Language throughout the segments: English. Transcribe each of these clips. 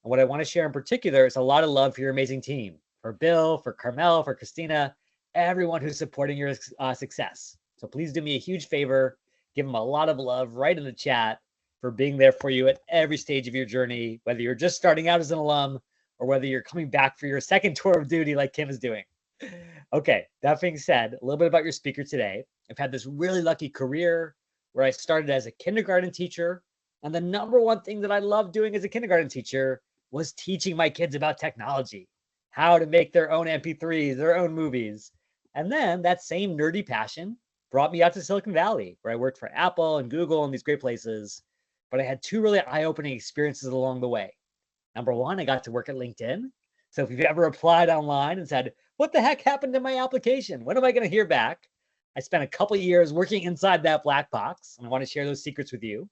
And what I want to share in particular is a lot of love for your amazing team, for Bill, for Carmel, for Christina, everyone who's supporting your success. So please do me a huge favor, give them a lot of love right in the chat for being there for you at every stage of your journey, whether you're just starting out as an alum or whether you're coming back for your second tour of duty like Kim is doing. Okay, that being said, a little bit about your speaker today. I've had this really lucky career where I started as a kindergarten teacher. And the number one thing that I loved doing as a kindergarten teacher was teaching my kids about technology, how to make their own MP3s, their own movies. And then that same nerdy passion brought me out to Silicon Valley, where I worked for Apple and Google and these great places. But I had two really eye-opening experiences along the way. Number one, I got to work at LinkedIn. So if you've ever applied online and said, what the heck happened to my application? When am I going to hear back? I spent a couple of years working inside that black box, and I want to share those secrets with you.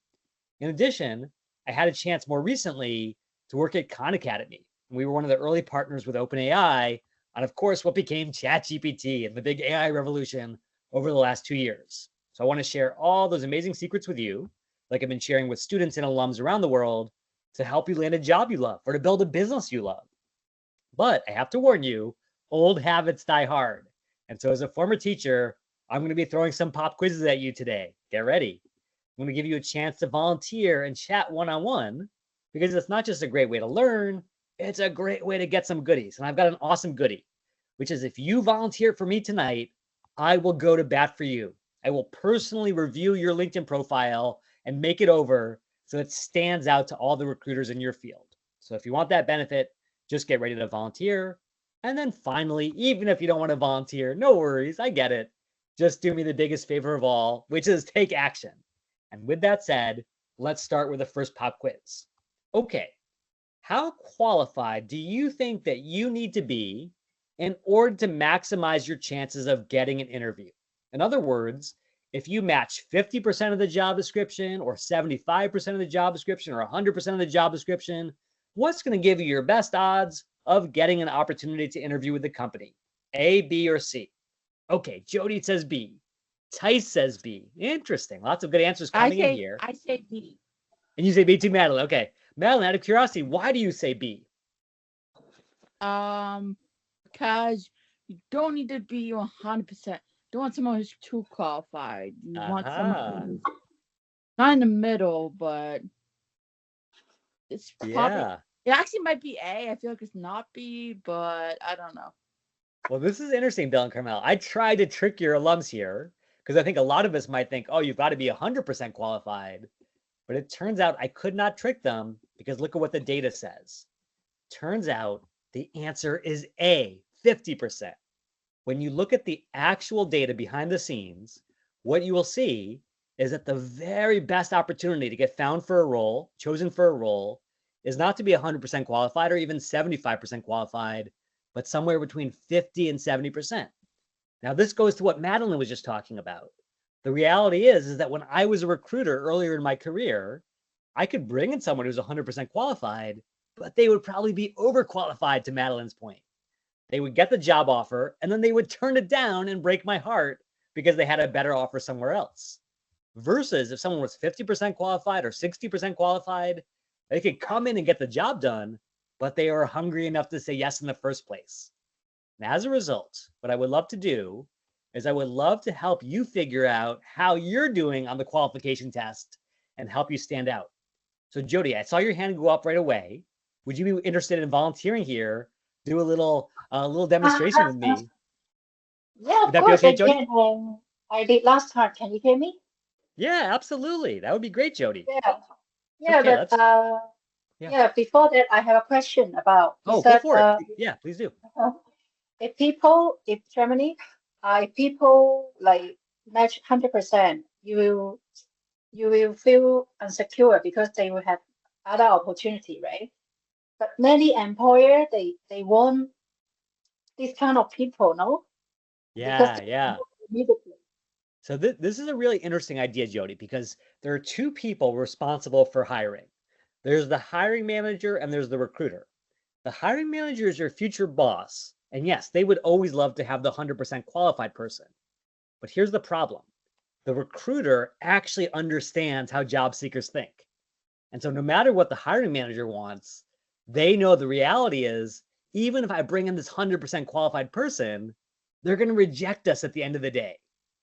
In addition, I had a chance more recently to work at Khan Academy. We were one of the early partners with OpenAI on, of course, what became ChatGPT and the big AI revolution over the last 2 years. So I want to share all those amazing secrets with you, like I've been sharing with students and alums around the world, to help you land a job you love or to build a business you love. But I have to warn you, old habits die hard. And so as a former teacher, I'm going to be throwing some pop quizzes at you today. Get ready. I'm going to give you a chance to volunteer and chat one-on-one, because it's not just a great way to learn, it's a great way to get some goodies. And I've got an awesome goodie, which is if you volunteer for me tonight, I will go to bat for you. I will personally review your LinkedIn profile and make it over so it stands out to all the recruiters in your field. So if you want that benefit, just get ready to volunteer. And then finally, even if you don't want to volunteer, no worries, I get it. Just do me the biggest favor of all, which is take action. And with that said, let's start with the first pop quiz. Okay, how qualified do you think that you need to be in order to maximize your chances of getting an interview? In other words, if you match 50% of the job description or 75% of the job description or 100% of the job description, what's going to give you your best odds of getting an opportunity to interview with the company? A, B, or C? Okay, Jody says B. Tice says B. Interesting. Lots of good answers coming in here. I say B. And you say B too, Madeline. Okay. Madeline, out of curiosity, why do you say B? Because you don't need to be 100%. Don't want someone who's too qualified. You want someone who's not in the middle, but it's probably, it actually might be A. I feel like it's not B, but I don't know. Well, this is interesting, Bill and Carmel. I tried to trick your alums here because I think a lot of us might think, oh, you've got to be 100% qualified. But it turns out I could not trick them because look at what the data says. Turns out the answer is A, 50%. When you look at the actual data behind the scenes, what you will see is that the very best opportunity to get found for a role, chosen for a role, is not to be 100% qualified or even 75% qualified, but somewhere between 50 and 70%. Now, this goes to what Madeline was just talking about. The reality is that when I was a recruiter earlier in my career, I could bring in someone who's 100% qualified, but they would probably be overqualified, to Madeline's point. They would get the job offer and then they would turn it down and break my heart because they had a better offer somewhere else. Versus if someone was 50% qualified or 60% qualified, they could come in and get the job done, but they are hungry enough to say yes in the first place. And as a result, what I would love to do is I would love to help you figure out how you're doing on the qualification test and help you stand out. So Jody, I saw your hand go up right away. Would you be interested in volunteering here? Do a little demonstration with me. Yeah, of course, okay, Jody? I did last time. Can you hear me? Yeah, absolutely. That would be great, Jody. Yeah, okay, but yeah, before that, I have a question about. Oh, go for it. Yeah, please do. If Germany, if people like match 100%, you will feel insecure because they will have other opportunity, right? But many employer they want this kind of people, no? Yeah. So this is a really interesting idea, Jody, because there are two people responsible for hiring. There's the hiring manager and there's the recruiter. The hiring manager is your future boss. And yes, they would always love to have the 100% qualified person. But here's the problem. The recruiter actually understands how job seekers think. And so no matter what the hiring manager wants, they know the reality is, even if I bring in this 100% qualified person, they're going to reject us at the end of the day,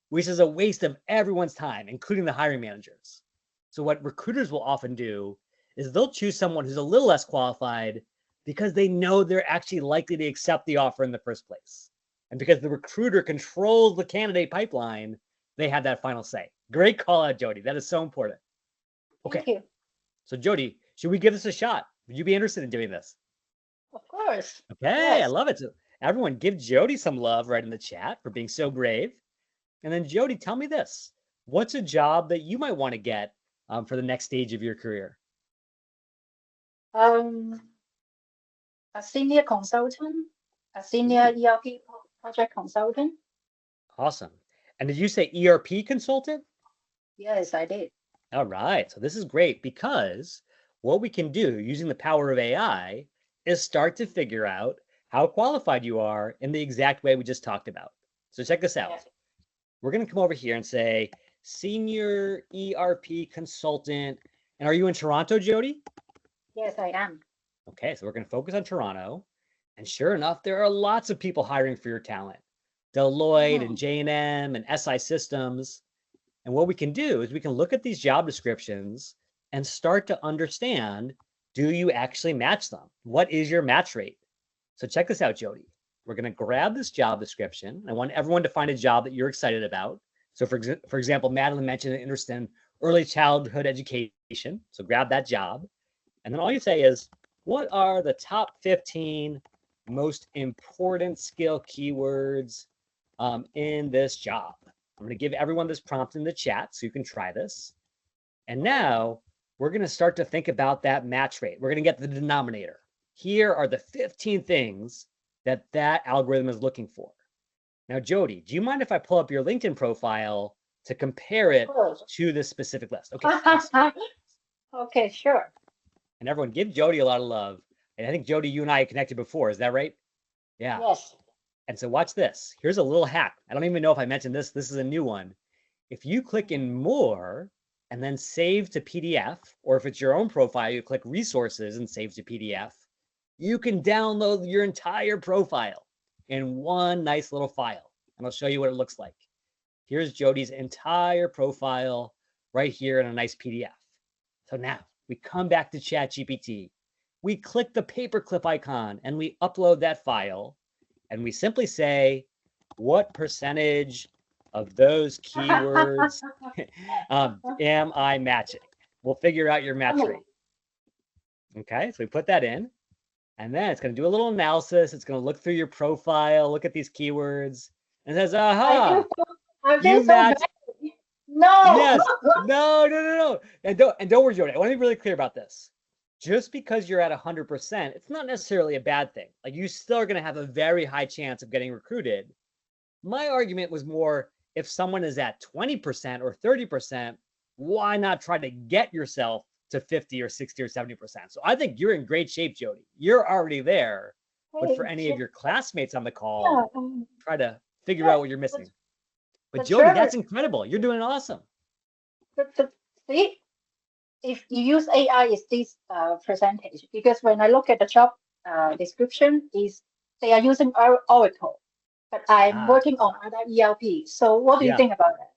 which is a waste of everyone's time, including the hiring managers. So what recruiters will often do is they'll choose someone who's a little less qualified because they know they're actually likely to accept the offer in the first place. And because the recruiter controls the candidate pipeline, they have that final say. Great call out, Jody. That is so important. Okay. Thank you. So Jody, should we give this a shot? Would you be interested in doing this? Of course. Okay, Yes. I love it. So everyone give Jody some love right in the chat for being so brave. And then Jody, tell me this. What's a job that you might want to get for the next stage of your career? A senior consultant, a senior ERP project consultant. Awesome. And did you say ERP consultant? Yes, I did. All right. So this is great because what we can do using the power of AI is start to figure out how qualified you are in the exact way we just talked about. So check this out. Yes. We're going to come over here and say senior ERP consultant. And are you in Toronto, Jody? Yes, I am. Okay, so we're going to focus on Toronto. And sure enough, there are lots of people hiring for your talent. Deloitte and J&M and SI Systems. And what we can do is we can look at these job descriptions and start to understand, do you actually match them? What is your match rate? So check this out, Jody. We're going to grab this job description. I want everyone to find a job that you're excited about. So for example, Madeline mentioned an interest in early childhood education. So grab that job. And then all you say is, what are the top 15 most important skill keywords in this job? I'm going to give everyone this prompt in the chat so you can try this. And now we're going to start to think about that match rate. We're going to get the denominator. Here are the 15 things that algorithm is looking for. Now, Jody, do you mind if I pull up your LinkedIn profile to compare it to this specific list? Okay. Awesome. Okay, sure. And everyone give Jody a lot of love. And I think, Jody, you and I connected before. Is that right? Yeah. Yes. And so watch this. Here's a little hack. I don't even know if I mentioned this. This is a new one. If you click in more and then save to PDF, or if it's your own profile, you click resources and save to PDF, you can download your entire profile in one nice little file. And I'll show you what it looks like. Here's Jody's entire profile right here in a nice PDF. So now we come back to ChatGPT. We click the paperclip icon and we upload that file. And we simply say, what percentage of those keywords am I matching? We'll figure out your match rate. Okay, so we put that in. And then it's going to do a little analysis. It's going to look through your profile, look at these keywords, and it says, aha, you match. No. Yes. No. And don't worry, Jody. I want to be really clear about this. Just because you're at 100%, it's not necessarily a bad thing. Like, you still are going to have a very high chance of getting recruited. My argument was more, if someone is at 20% or 30%, why not try to get yourself to 50 or 60 or 70%? So I think you're in great shape, Jody. You're already there. But for any of your classmates on the call, try to figure out what you're missing. But Jody, that's incredible. You're doing awesome. But see, if you use AI, is this percentage? Because when I look at the job description, they are using Oracle, but I'm working on other ERP. So what do you think about that?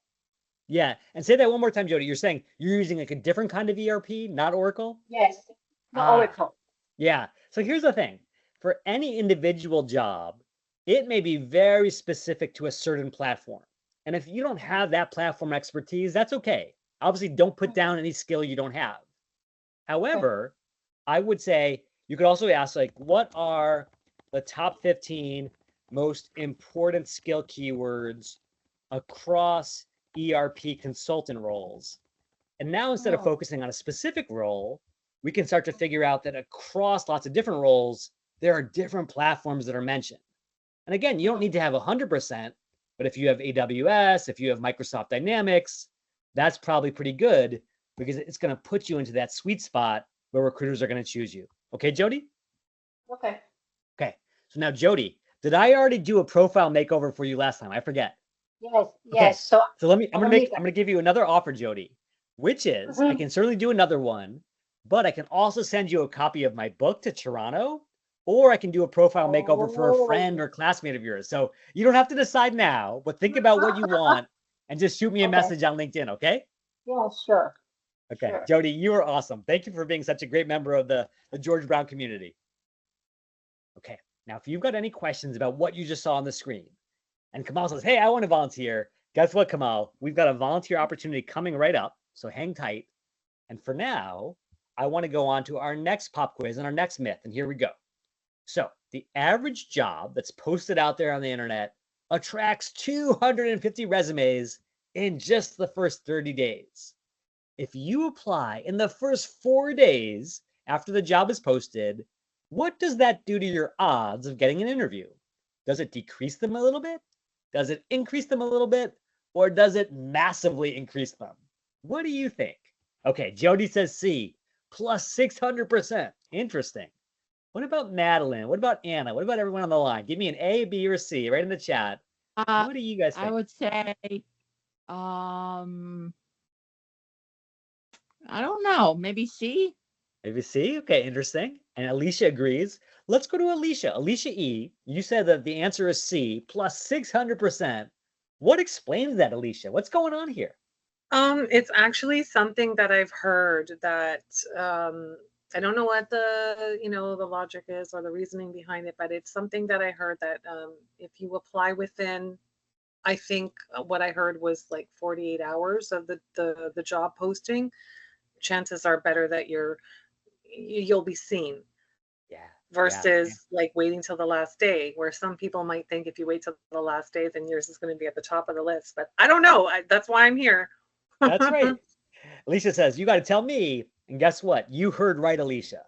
Yeah, and say that one more time, Jody. You're saying you're using like a different kind of ERP, not Oracle? Yes, not Oracle. Yeah, so here's the thing. For any individual job, it may be very specific to a certain platform. And if you don't have that platform expertise, that's okay. Obviously, don't put down any skill you don't have. However, I would say you could also ask, like, what are the top 15 most important skill keywords across ERP consultant roles? And now, instead of focusing on a specific role, we can start to figure out that across lots of different roles, there are different platforms that are mentioned. And again, you don't need to have 100%, but if you have AWS, if you have Microsoft Dynamics, that's probably pretty good, because it's going to put you into that sweet spot where recruiters are going to choose you. Okay, Jody? Okay. Okay. So now, Jody, did I already do a profile makeover for you last time? I forget. Yes. Okay. Yes. So I'm going to give you another offer, Jody, which is I can certainly do another one, but I can also send you a copy of my book to Toronto, or I can do a profile makeover for a friend or classmate of yours. So you don't have to decide now, but think about what you want and just shoot me a message on LinkedIn, okay? Yeah, sure. Okay, Sure. Jody, you are awesome. Thank you for being such a great member of the George Brown community. Okay, now if you've got any questions about what you just saw on the screen, and Kamal says, hey, I want to volunteer, guess what, Kamal? We've got a volunteer opportunity coming right up, so hang tight. And for now, I want to go on to our next pop quiz and our next myth, and here we go. So the average job that's posted out there on the internet attracts 250 resumes in just the first 30 days. If you apply in the first 4 days after the job is posted, what does that do to your odds of getting an interview? Does it decrease them a little bit? Does it increase them a little bit? Or does it massively increase them? What do you think? Okay, Jody says C, plus 600%. Interesting. What about Madeline? What about Anna? What about everyone on the line? Give me an A, B, or C right in the chat. What do you guys think? I would say, I don't know, maybe C? Maybe C? Okay, interesting. And Alicia agrees. Let's go to Alicia. Alicia E, you said that the answer is C, plus 600%. What explains that, Alicia? What's going on here? It's actually something that I've heard that I don't know what the the logic is or the reasoning behind it, but it's something that I heard that if you apply within, I think what I heard was like 48 hours of the job posting, chances are better that you'll be seen. Yeah. Versus like waiting till the last day, where some people might think if you wait till the last day, then yours is going to be at the top of the list. But I don't know. That's why I'm here. That's right. Alicia says, you got to tell me. And guess what? You heard right, Alicia.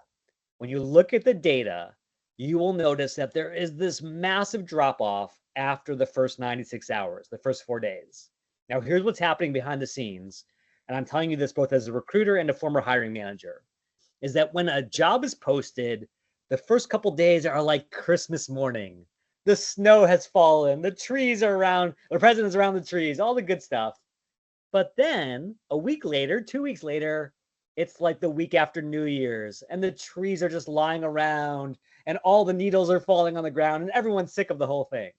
When you look at the data, you will notice that there is this massive drop off after the first 96 hours, the first 4 days. Now, here's what's happening behind the scenes. And I'm telling you this both as a recruiter and a former hiring manager, is that when a job is posted, the first couple days are like Christmas morning. The snow has fallen, the trees are around, the president's around the trees, all the good stuff. But then a week later, 2 weeks later, it's like the week after New Year's, and the trees are just lying around, and all the needles are falling on the ground, and everyone's sick of the whole thing.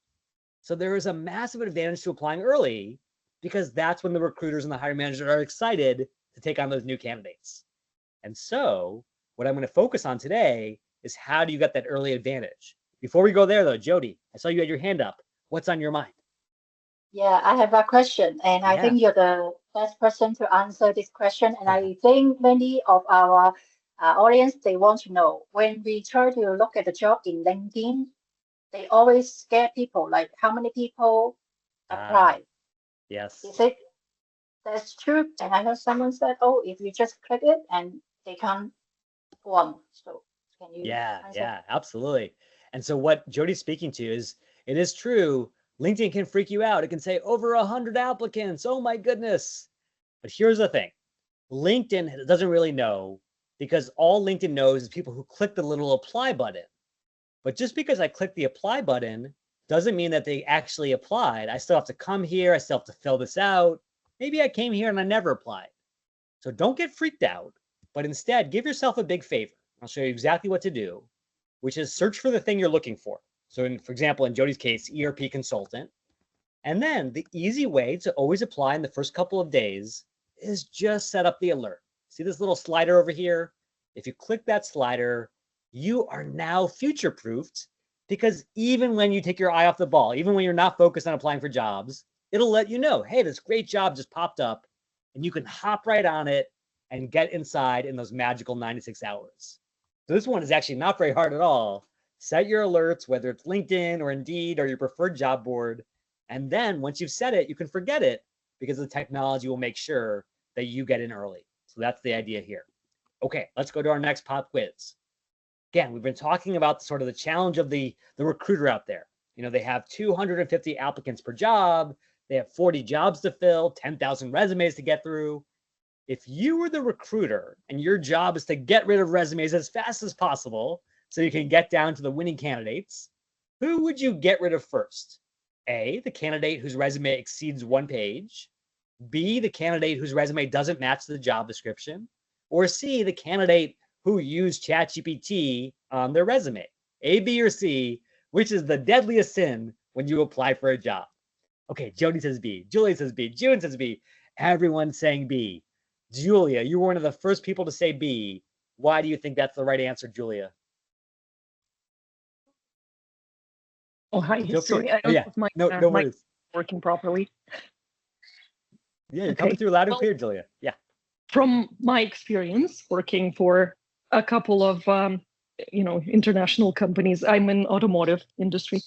So there is a massive advantage to applying early, because that's when the recruiters and the hiring managers are excited to take on those new candidates. And so what I'm going to focus on today is how do you get that early advantage? Before we go there, though, Jody, I saw you had your hand up. What's on your mind? Yeah, I have a question, and I think you're the best person to answer this question. And I think many of our audience, they want to know, when we try to look at the job in LinkedIn, they always scare people, like how many people apply. Yes. Is it that's true? And I heard someone said, oh, if you just click it and they can't go on. So can you answer? Yeah, absolutely. And so what Jody's speaking to is, it is true, LinkedIn can freak you out. It can say over 100 applicants. Oh my goodness. But here's the thing. LinkedIn doesn't really know, because all LinkedIn knows is people who click the little apply button. But just because I click the apply button doesn't mean that they actually applied. I still have to come here. I still have to fill this out. Maybe I came here and I never applied. So don't get freaked out, but instead give yourself a big favor. I'll show you exactly what to do, which is search for the thing you're looking for. So for example, in Jody's case, ERP consultant. And then the easy way to always apply in the first couple of days is just set up the alert. See this little slider over here? If you click that slider, you are now future-proofed, because even when you take your eye off the ball, even when you're not focused on applying for jobs, it'll let you know, hey, this great job just popped up, and you can hop right on it and get inside in those magical 96 hours. So this one is actually not very hard at all. Set your alerts, whether it's LinkedIn or Indeed or your preferred job board. And then once you've set it, you can forget it, because the technology will make sure that you get in early. So that's the idea here. Okay, let's go to our next pop quiz. Again, we've been talking about sort of the challenge of the recruiter out there. They have 250 applicants per job. They have 40 jobs to fill, 10,000 resumes to get through. If you were the recruiter and your job is to get rid of resumes as fast as possible so you can get down to the winning candidates, who would you get rid of first? A, the candidate whose resume exceeds 1 page. B, the candidate whose resume doesn't match the job description. Or C, the candidate who used ChatGPT on their resume? A, B, or C, which is the deadliest sin when you apply for a job? Okay, Jody says B, Julia says B, June says B, everyone's saying B. Julia, you were one of the first people to say B. Why do you think that's the right answer, Julia? Oh, hi. Sorry, I don't know if my no mic worries. is working properly. Yeah, you're coming through loud and clear, Julia. Yeah. From my experience working for a couple of international companies, I'm in automotive industry,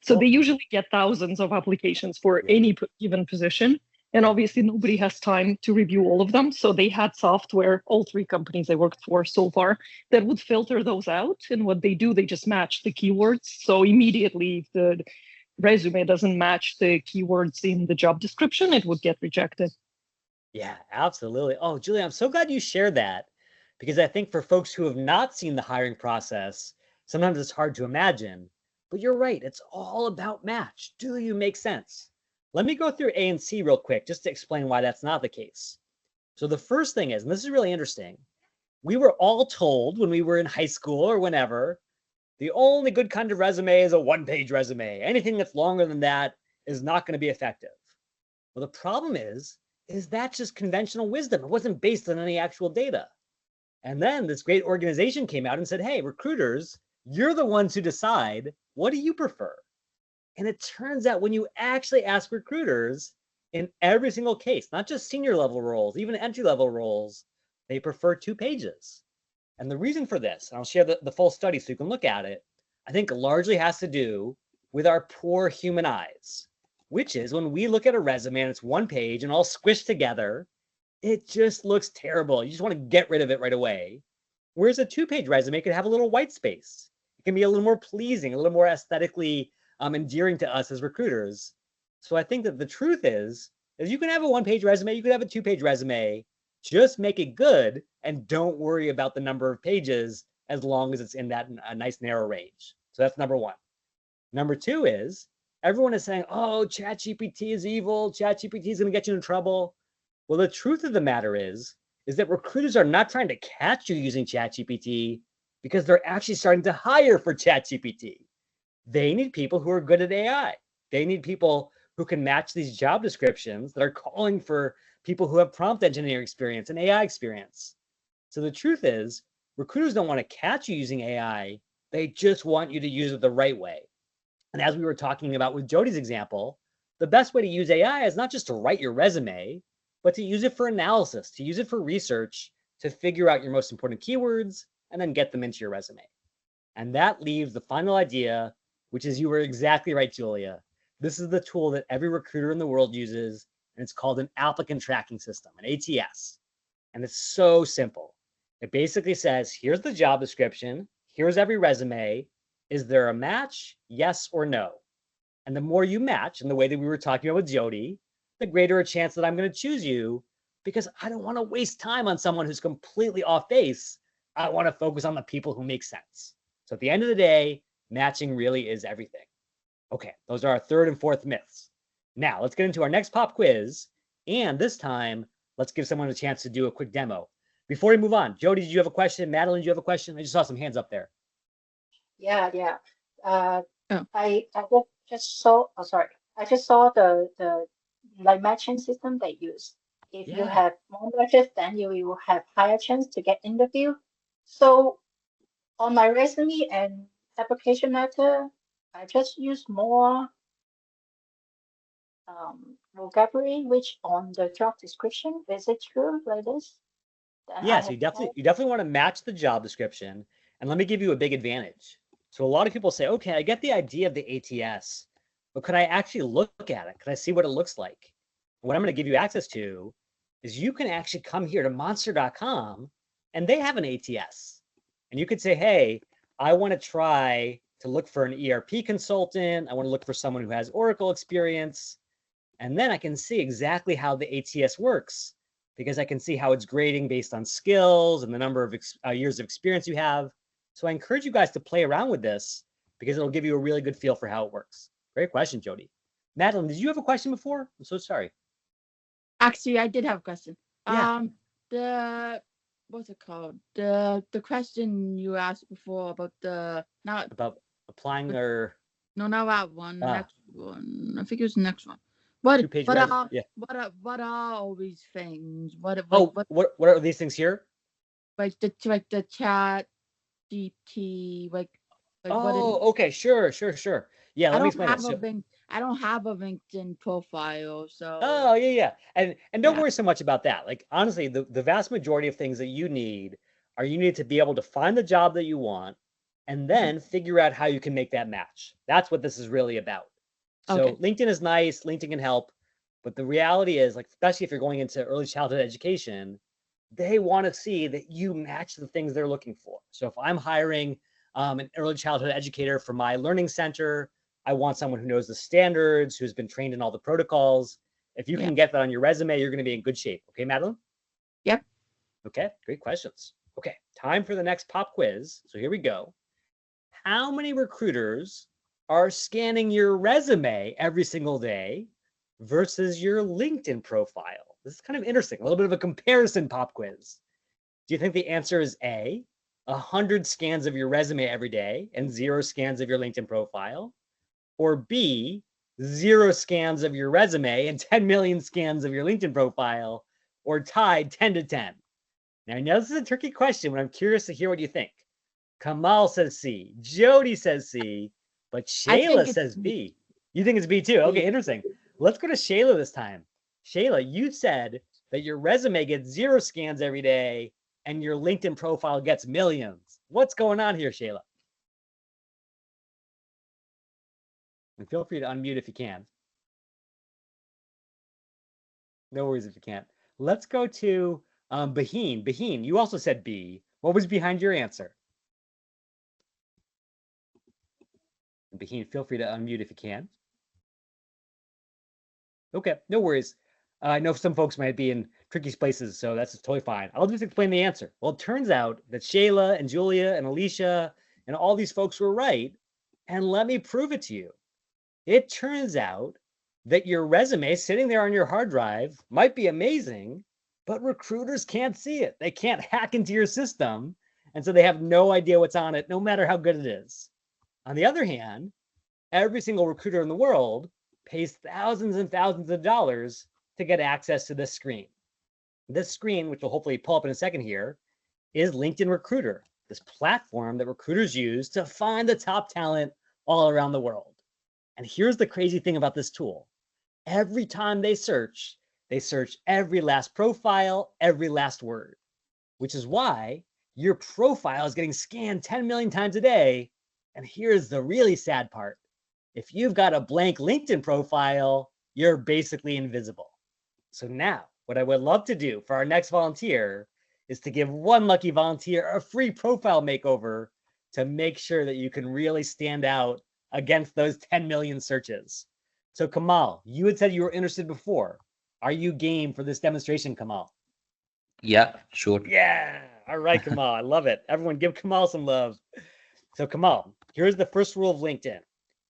so they usually get thousands of applications for any given position, and obviously nobody has time to review all of them. So they had software, all three companies I worked for so far, that would filter those out. And what they do, they just match the keywords. So immediately, if the resume doesn't match the keywords in the job description, it would get rejected. Yeah, absolutely. Oh, Julia, I'm so glad you shared that, because I think for folks who have not seen the hiring process, sometimes it's hard to imagine. But you're right, it's all about match. Do you make sense? Let me go through A and C real quick just to explain why that's not the case. So the first thing is, and this is really interesting, we were all told when we were in high school or whenever, the only good kind of resume is a one-page resume. Anything that's longer than that is not going to be effective. Well, the problem is that just conventional wisdom? It wasn't based on any actual data. And then this great organization came out and said, hey, recruiters, you're the ones who decide, what do you prefer? And it turns out when you actually ask recruiters, in every single case, not just senior level roles, even entry level roles, they prefer 2 pages. And the reason for this, and I'll share the full study so you can look at it, I think largely has to do with our poor human eyes, which is when we look at a resume and it's 1 page and all squished together, it just looks terrible. You just want to get rid of it right away. Whereas a 2-page resume could have a little white space. It can be a little more pleasing, a little more aesthetically endearing to us as recruiters. So I think that the truth is you can have a 1-page resume, you could have a 2-page resume, just make it good and don't worry about the number of pages as long as it's in that nice narrow range. So that's number 1. Number 2 is everyone is saying, oh, ChatGPT is evil. ChatGPT is going to get you in trouble. Well, the truth of the matter is that recruiters are not trying to catch you using ChatGPT because they're actually starting to hire for ChatGPT. They need people who are good at AI. They need people who can match these job descriptions that are calling for people who have prompt engineering experience and AI experience. So the truth is, recruiters don't want to catch you using AI. They just want you to use it the right way. And as we were talking about with Jody's example, the best way to use AI is not just to write your resume, but to use it for analysis, to use it for research, to figure out your most important keywords, and then get them into your resume. And that leaves the final idea, which is you were exactly right, Julia. This is the tool that every recruiter in the world uses, and it's called an applicant tracking system, an ATS. And it's so simple. It basically says, here's the job description, here's every resume. Is there a match? Yes or no? And the more you match, in the way that we were talking about with Jody, the greater a chance that I'm going to choose you, because I don't want to waste time on someone who's completely off base. I want to focus on the people who make sense. So at the end of the day, matching really is everything. Okay, those are our 3rd and 4th myths. Now let's get into our next pop quiz. And this time, let's give someone a chance to do a quick demo. Before we move on, Jody, did you have a question? Madeline, did you have a question? I just saw some hands up there. Yeah. I just saw. Oh, sorry. I just saw the like matching system they use. If you have more matches, then you will have higher chance to get interview. So on my resume and application letter, I just use more vocabulary which on the job description. Is it true like this? Yes, you definitely want to match the job description. And let me give you a big advantage. So a lot of people say, okay, I get the idea of the ATS, but could I actually look at it? Could I see what it looks like? What I'm going to give you access to is you can actually come here to monster.com and they have an ATS. And you could say, hey, I want to try to look for an ERP consultant. I want to look for someone who has Oracle experience. And then I can see exactly how the ATS works because I can see how it's grading based on skills and the number of years of experience you have. So I encourage you guys to play around with this because it'll give you a really good feel for how it works. Great question, Jody. Madeline, did you have a question before? I'm so sorry. Actually, I did have a question. Yeah. what's it called? The question you asked before about the not About applying or no, not that one. The Ah. next one. I think it was the next one. What? two-page What are? yeah. What are all these things? What? What are these things here? Like the chat, GT, like what is? Oh, okay, sure. Yeah, let me explain it. I don't have a LinkedIn profile, so. Oh, yeah. And don't worry so much about that. Like, honestly, the vast majority of things that you need to be able to find the job that you want and then figure out how you can make that match. That's what this is really about. So Okay. LinkedIn is nice, LinkedIn can help, but the reality is, like, especially if you're going into early childhood education, they want to see that you match the things they're looking for. So if I'm hiring an early childhood educator for my learning center, I want someone who knows the standards, who's been trained in all the protocols. If you can get that on your resume, you're going to be in good shape. Okay, Madeline? Yep. Okay, great questions. Okay, time for the next pop quiz. So here we go. How many recruiters are scanning your resume every single day versus your LinkedIn profile? This is kind of interesting, a little bit of a comparison pop quiz. Do you think the answer is A, 100 scans of your resume every day and 0 scans of your LinkedIn profile? Or B, 0 scans of your resume and 10 million scans of your LinkedIn profile? Or tied 10 to 10? Now, I know this is a tricky question, but I'm curious to hear what you think. Kamal says C, Jody says C, but Shayla says B. You think it's B too? Okay, interesting. Let's go to Shayla this time. Shayla, you said that your resume gets 0 scans every day and your LinkedIn profile gets millions. What's going on here, Shayla? And feel free to unmute if you can. No worries if you can't. Let's go to Baheen. Baheen, you also said B. What was behind your answer? Baheen, feel free to unmute if you can. Okay, no worries. I know some folks might be in tricky places, so that's totally fine. I'll just explain the answer. Well, it turns out that Shayla and Julia and Alicia and all these folks were right, and let me prove it to you. It turns out that your resume sitting there on your hard drive might be amazing, but recruiters can't see it. They can't hack into your system, and so they have no idea what's on it, no matter how good it is. On the other hand, every single recruiter in the world pays thousands and thousands of dollars to get access to this screen. This screen, which will hopefully pull up in a second here, is LinkedIn Recruiter, this platform that recruiters use to find the top talent all around the world. And here's the crazy thing about this tool. Every time they search every last profile, every last word, which is why your profile is getting scanned 10 million times a day. And here's the really sad part. If you've got a blank LinkedIn profile, you're basically invisible. So now, what I would love to do for our next volunteer is to give one lucky volunteer a free profile makeover to make sure that you can really stand out against those 10 million searches. So Kamal, you had said you were interested before. Are you game for this demonstration, Kamal? Yeah, sure. Yeah. All right, Kamal. I love it. Everyone give Kamal some love. So Kamal, here's the first rule of LinkedIn.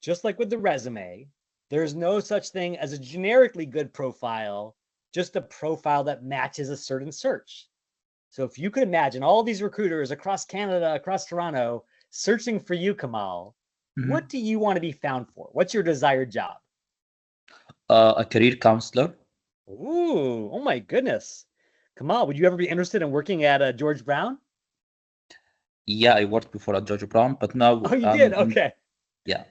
Just like with the resume, there's no such thing as a generically good profile, just a profile that matches a certain search. So if you could imagine all these recruiters across Canada, across Toronto, searching for you, Kamal, what do you want to be found for? What's your desired job? A career counselor. Ooh, oh my goodness. Kamal, would you ever be interested in working at George Brown? Yeah, I worked before at George Brown, but now. Oh, you did? Okay. Yeah.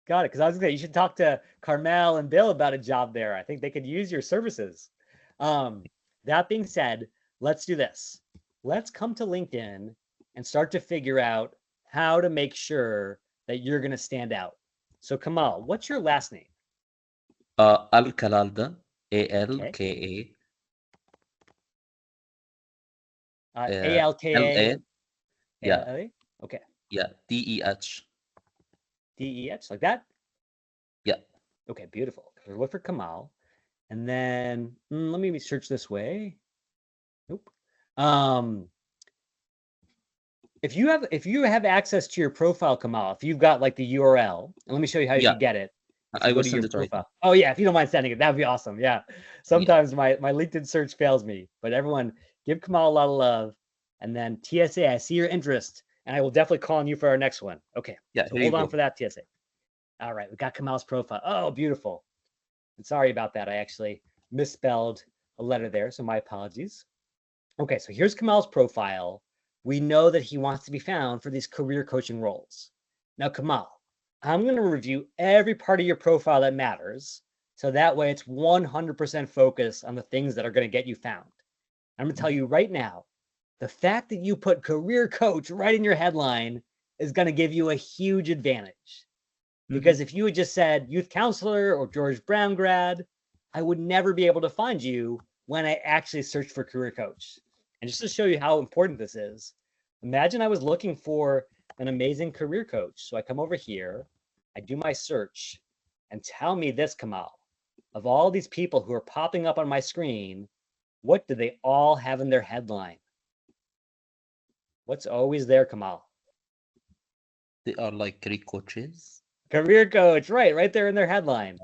Got it. Because I was going to say, you should talk to Carmel and Bill about a job there. I think they could use your services. That being said, let's do this. Let's come to LinkedIn and start to figure out how to make sure that you're going to stand out. So Kamal, what's your last name? Alcalalda, A-L-K-A. A-L-K-A. Yeah. Okay. Yeah, D-E-H. D-E-H, like that? Yeah. Okay, beautiful. Look for Kamal. And then let me search this way. Nope. If you have access to your profile, Kamal, if you've got like the URL, and let me show you how you can get it. I will send it right now. Oh yeah, if you don't mind sending it, that'd be awesome. Yeah. Sometimes my LinkedIn search fails me, but everyone give Kamal a lot of love. And then TSA, I see your interest, and I will definitely call on you for our next one. Okay, Yeah, so here you hold on go. for that, TSA. All right, we got Kamal's profile. Oh, beautiful. And sorry about that. I actually misspelled a letter there, so my apologies. Okay, so here's Kamal's profile. We know that he wants to be found for these career coaching roles. Now, Kamal, I'm going to review every part of your profile that matters, so that way it's 100% focused on the things that are going to get you found. I'm going to tell you right now, the fact that you put career coach right in your headline is going to give you a huge advantage. Because if you had just said youth counselor or George Brown grad, I would never be able to find you when I actually searched for career coach. And just to show you how important this is, imagine I was looking for an amazing career coach. So I come over here, I do my search, and tell me this, Kamal. Of all these people who are popping up on my screen, what do they all have in their headline? What's always there, Kamal? They are like career coaches. Career coach, right there in their headline.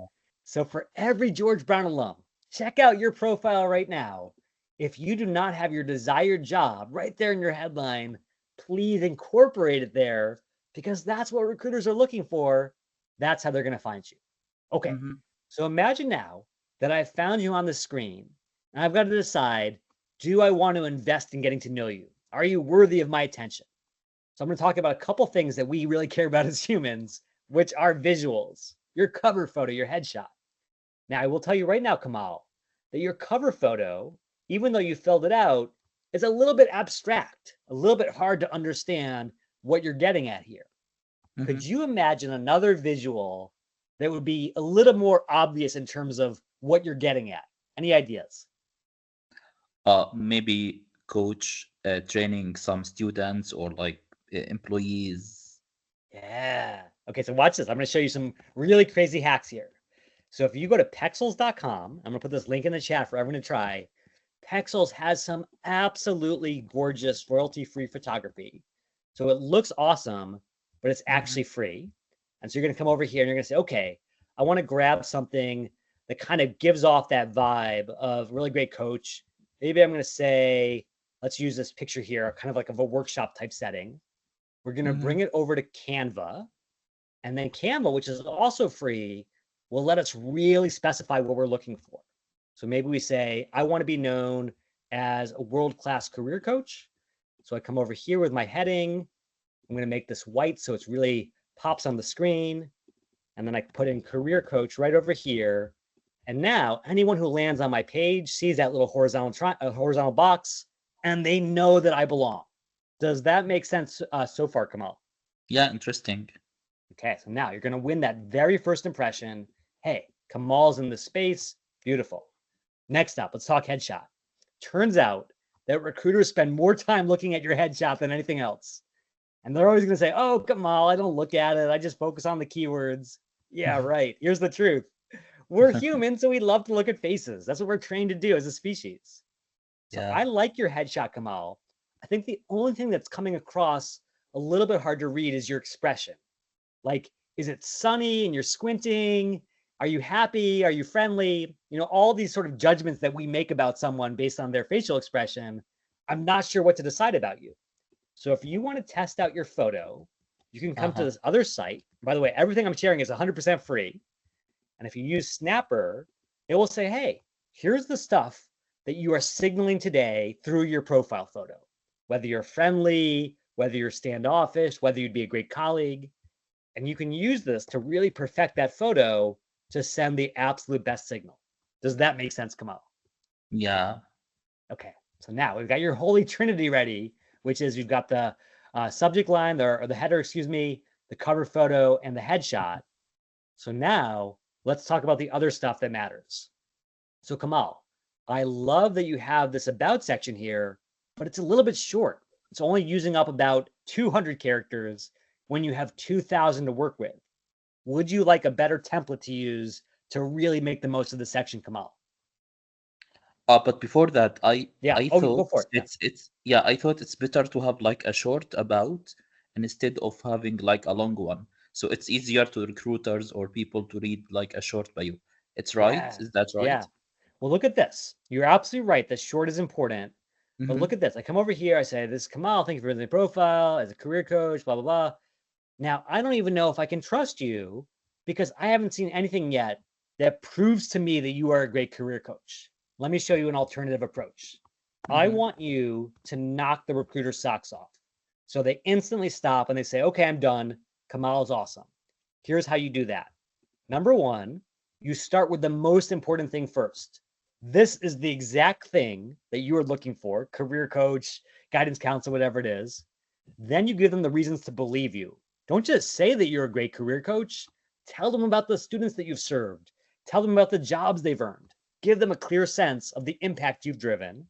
So for every George Brown alum, check out your profile right now. If you do not have your desired job right there in your headline, please incorporate it there because that's what recruiters are looking for. That's how they're going to find you. Okay, so imagine now that I've found you on the screen and I've got to decide, do I want to invest in getting to know you? Are you worthy of my attention? So I'm going to talk about a couple things that we really care about as humans, which are visuals, your cover photo, your headshot. Now, I will tell you right now, Kamal, that your cover photo, even though you filled it out, is a little bit abstract, a little bit hard to understand what you're getting at here. Could you imagine another visual that would be a little more obvious in terms of what you're getting at? Any ideas? Maybe coach training some students or like employees. Yeah. Okay, so watch this. I'm going to show you some really crazy hacks here. So if you go to pexels.com, I'm going to put this link in the chat for everyone to try. Pexels has some absolutely gorgeous royalty-free photography. So it looks awesome, but it's actually free. And so you're going to come over here and you're going to say, okay, I want to grab something that kind of gives off that vibe of really great coach. Maybe I'm going to say, let's use this picture here, kind of like of a workshop type setting. We're going to bring it over to Canva. And then Canva, which is also free, will let us really specify what we're looking for. So maybe we say, I want to be known as a world-class career coach. So I come over here with my heading. I'm going to make this white so it's really pops on the screen. And then I put in career coach right over here. And now anyone who lands on my page sees that little horizontal box, and they know that I belong. Does that make sense so far, Kamal? Yeah, interesting. Okay, so now you're going to win that very first impression. Hey, Kamal's in the space. Beautiful. Next up, let's talk headshot. Turns out that recruiters spend more time looking at your headshot than anything else. And they're always going to say, oh, Kamal, I don't look at it. I just focus on the keywords. Yeah, right. Here's the truth. We're human, so we love to look at faces. That's what we're trained to do as a species. So Yeah. I like your headshot, Kamal. I think the only thing that's coming across a little bit hard to read is your expression. Like, is it sunny and you're squinting? Are you happy? Are you friendly? You know, all these sort of judgments that we make about someone based on their facial expression. I'm not sure what to decide about you. So if you want to test out your photo, you can come to this other site. By the way, everything I'm sharing is 100% free. And if you use Snapper, it will say, hey, here's the stuff that you are signaling today through your profile photo, whether you're friendly, whether you're standoffish, whether you'd be a great colleague. And you can use this to really perfect that photo to send the absolute best signal. Does that make sense, Kamal? Yeah. Okay, so now we've got your holy trinity ready, which is you've got the subject line, or the header, excuse me, the cover photo, and the headshot. So now let's talk about the other stuff that matters. So Kamal, I love that you have this about section here, but it's a little bit short. It's only using up about 200 characters when you have 2,000 to work with. Would you like a better template to use to really make the most of the section, Kamal? But before that, I Go thought for it. I thought it's better to have like a short about instead of having like a long one. So it's easier to recruiters or people to read like a short bio. It's right? Yeah. Is that right? Yeah. Well, look at this. You're absolutely right that short is important, But look at this. I come over here. I say, this is Kamal. Thank you for the profile as a career coach, blah, blah, blah. Now, I don't even know if I can trust you because I haven't seen anything yet that proves to me that you are a great career coach. Let me show you an alternative approach. I want you to knock the recruiter's socks off. So they instantly stop and they say, okay, I'm done. Kamal is awesome. Here's how you do that. Number one, you start with the most important thing first. This is the exact thing that you are looking for, career coach, guidance counselor, whatever it is. Then you give them the reasons to believe you. Don't just say that you're a great career coach. Tell them about the students that you've served. Tell them about the jobs they've earned. Give them a clear sense of the impact you've driven.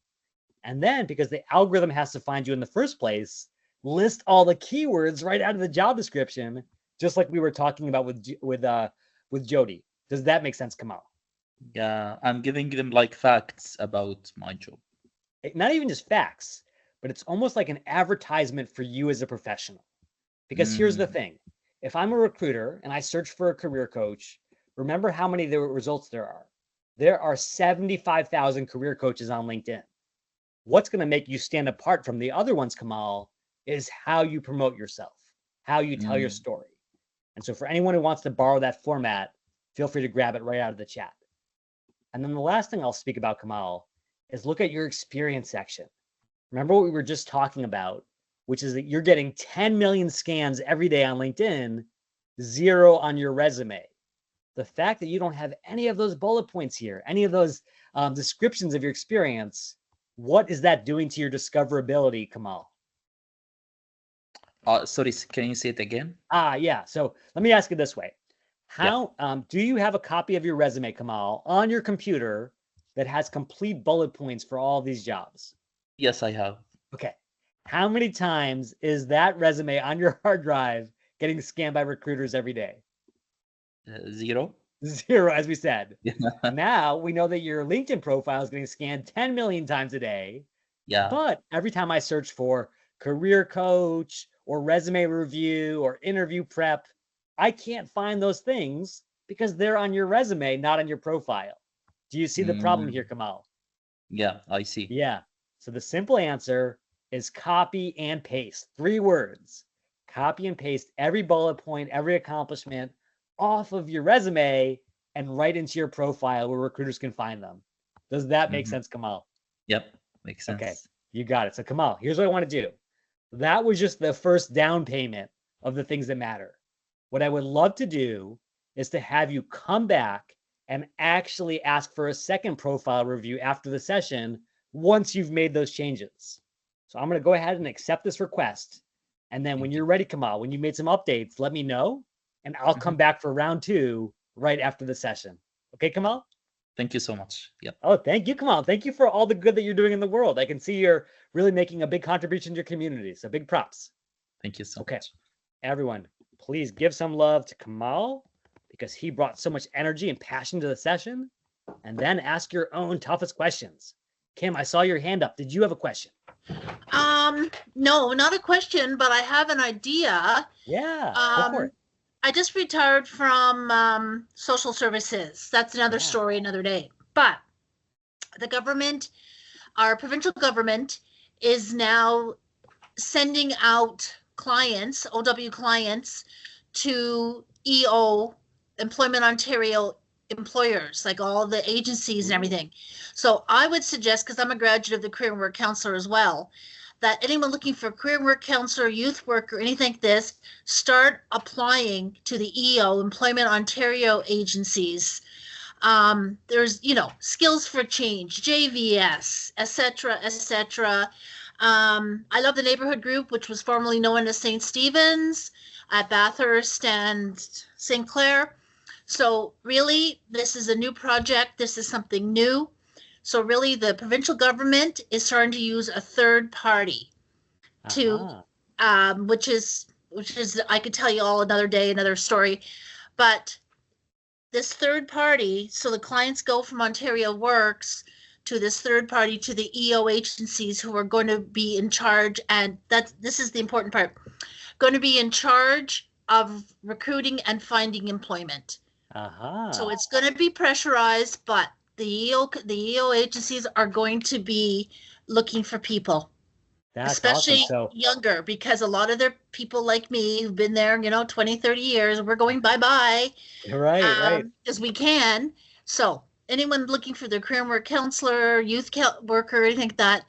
And then, because the algorithm has to find you in the first place, list all the keywords right out of the job description, just like we were talking about with Jody. Does that make sense, Kamal? Yeah, I'm giving them like facts about my job. Not even just facts, but it's almost like an advertisement for you as a professional. Because here's the thing. If I'm a recruiter and I search for a career coach, remember how many results there are. There are 75,000 career coaches on LinkedIn. What's going to make you stand apart from the other ones, Kamal, is how you promote yourself, how you tell your story. And so for anyone who wants to borrow that format, feel free to grab it right out of the chat. And then the last thing I'll speak about, Kamal, is look at your experience section. Remember what we were just talking about, which is that you're getting 10 million scans every day on LinkedIn, 0 on your resume. The fact that you don't have any of those bullet points here, any of those descriptions of your experience, what is that doing to your discoverability, Kamal? Sorry, can you say it again? Yeah. So let me ask it this way. How do you have a copy of your resume, Kamal, on your computer that has complete bullet points for all these jobs? Yes, I have. Okay. How many times is that resume on your hard drive getting scanned by recruiters every day? 0. 0, as we said. Yeah. Now we know that your LinkedIn profile is getting scanned 10 million times a day. Yeah. But every time I search for career coach or resume review or interview prep, I can't find those things because they're on your resume, not on your profile. Do you see the problem here, Kamal? Yeah, I see. Yeah. So the simple answer is copy and paste. 3 words. Copy and paste every bullet point, every accomplishment off of your resume and right into your profile where recruiters can find them. Does that make sense, Kamal? Yep, makes sense. Okay, you got it. So Kamal, here's what I want to do. That was just the first down payment of the things that matter. What I would love to do is to have you come back and actually ask for a second profile review after the session once you've made those changes. So I'm going to go ahead and accept this request. And then when you're ready, Kamal, when you made some updates, let me know, and I'll come back for round 2 right after the session. Okay, Kamal? Thank you so much. Yep. Oh, thank you, Kamal. Thank you for all the good that you're doing in the world. I can see you're really making a big contribution to your community. So big props. Thank you so Okay. much. Everyone, please give some love to Kamal because he brought so much energy and passion to the session. And then ask your own toughest questions. Kim, I saw your hand up. Did you have a question? No, not a question, but I have an idea. Yeah, go for it. I just retired from social services. That's another story, another day. But the government, our provincial government, is now sending out clients, OW clients, to EO, Employment Ontario employers, like all the agencies and everything. So I would suggest, because I'm a graduate of the career and work counselor as well, that anyone looking for a career and work counselor, youth work, or anything like this, start applying to the EO, Employment Ontario agencies. There's, skills for change, JVS, etc., etc. I love the neighborhood group, which was formerly known as St. Stephen's at Bathurst and St. Clair. So really, this is a new project. This is something new. So really, the provincial government is starting to use a third party to, which is I could tell you all another day, another story, but this third party. So the clients go from Ontario Works to this third party to the EO agencies who are going to be in charge, and this is the important part, going to be in charge of recruiting and finding employment. So it's going to be pressurized, but the EO agencies are going to be looking for people, That's especially awesome. So younger, because a lot of their people like me who've been there, 20, 30 years, we're going bye-bye right. as we can. So anyone looking for their career and work counselor, youth worker, anything like that,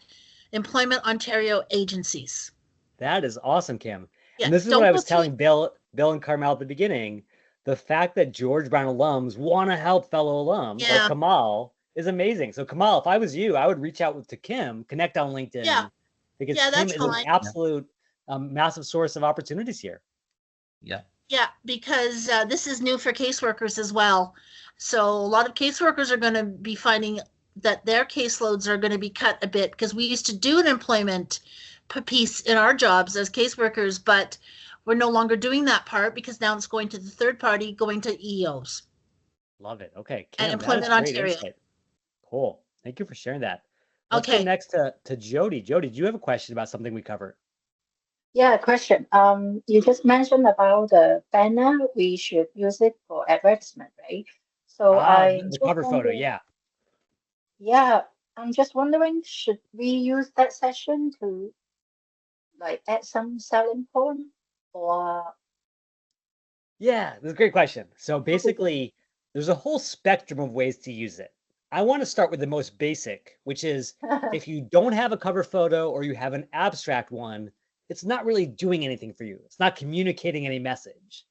Employment Ontario agencies. That is awesome, Kim. Yeah, And this is what don't I go was through. telling Bill and Carmel at the beginning. The fact that George Brown alums want to help fellow alums like Yeah, Kamal is amazing. So Kamal, if I was you, I would reach out to Kim, connect on LinkedIn, yeah, because yeah, Kim that's is an fine. absolute massive source of opportunities here. Yeah. Yeah, because this is new for caseworkers as well. So a lot of caseworkers are going to be finding that their caseloads are going to be cut a bit, because we used to do an employment piece in our jobs as caseworkers, but we're no longer doing that part because now it's going to the third party, going to EOs Love it. Okay, and Kim, that is Employment great Ontario. insight. Cool. Thank you for sharing that. Let's go Okay. next to Jody. Jody, do you have a question about something we covered? Yeah, question. You just mentioned about the banner. We should use it for advertisement, right? So I'm The just cover photo, wondering, yeah. yeah, I'm just wondering, should we use that section to like add some selling point or Yeah, that's a great question. So basically, there's a whole spectrum of ways to use it. I want to start with the most basic, which is if you don't have a cover photo or you have an abstract one, it's not really doing anything for you. It's not communicating any message.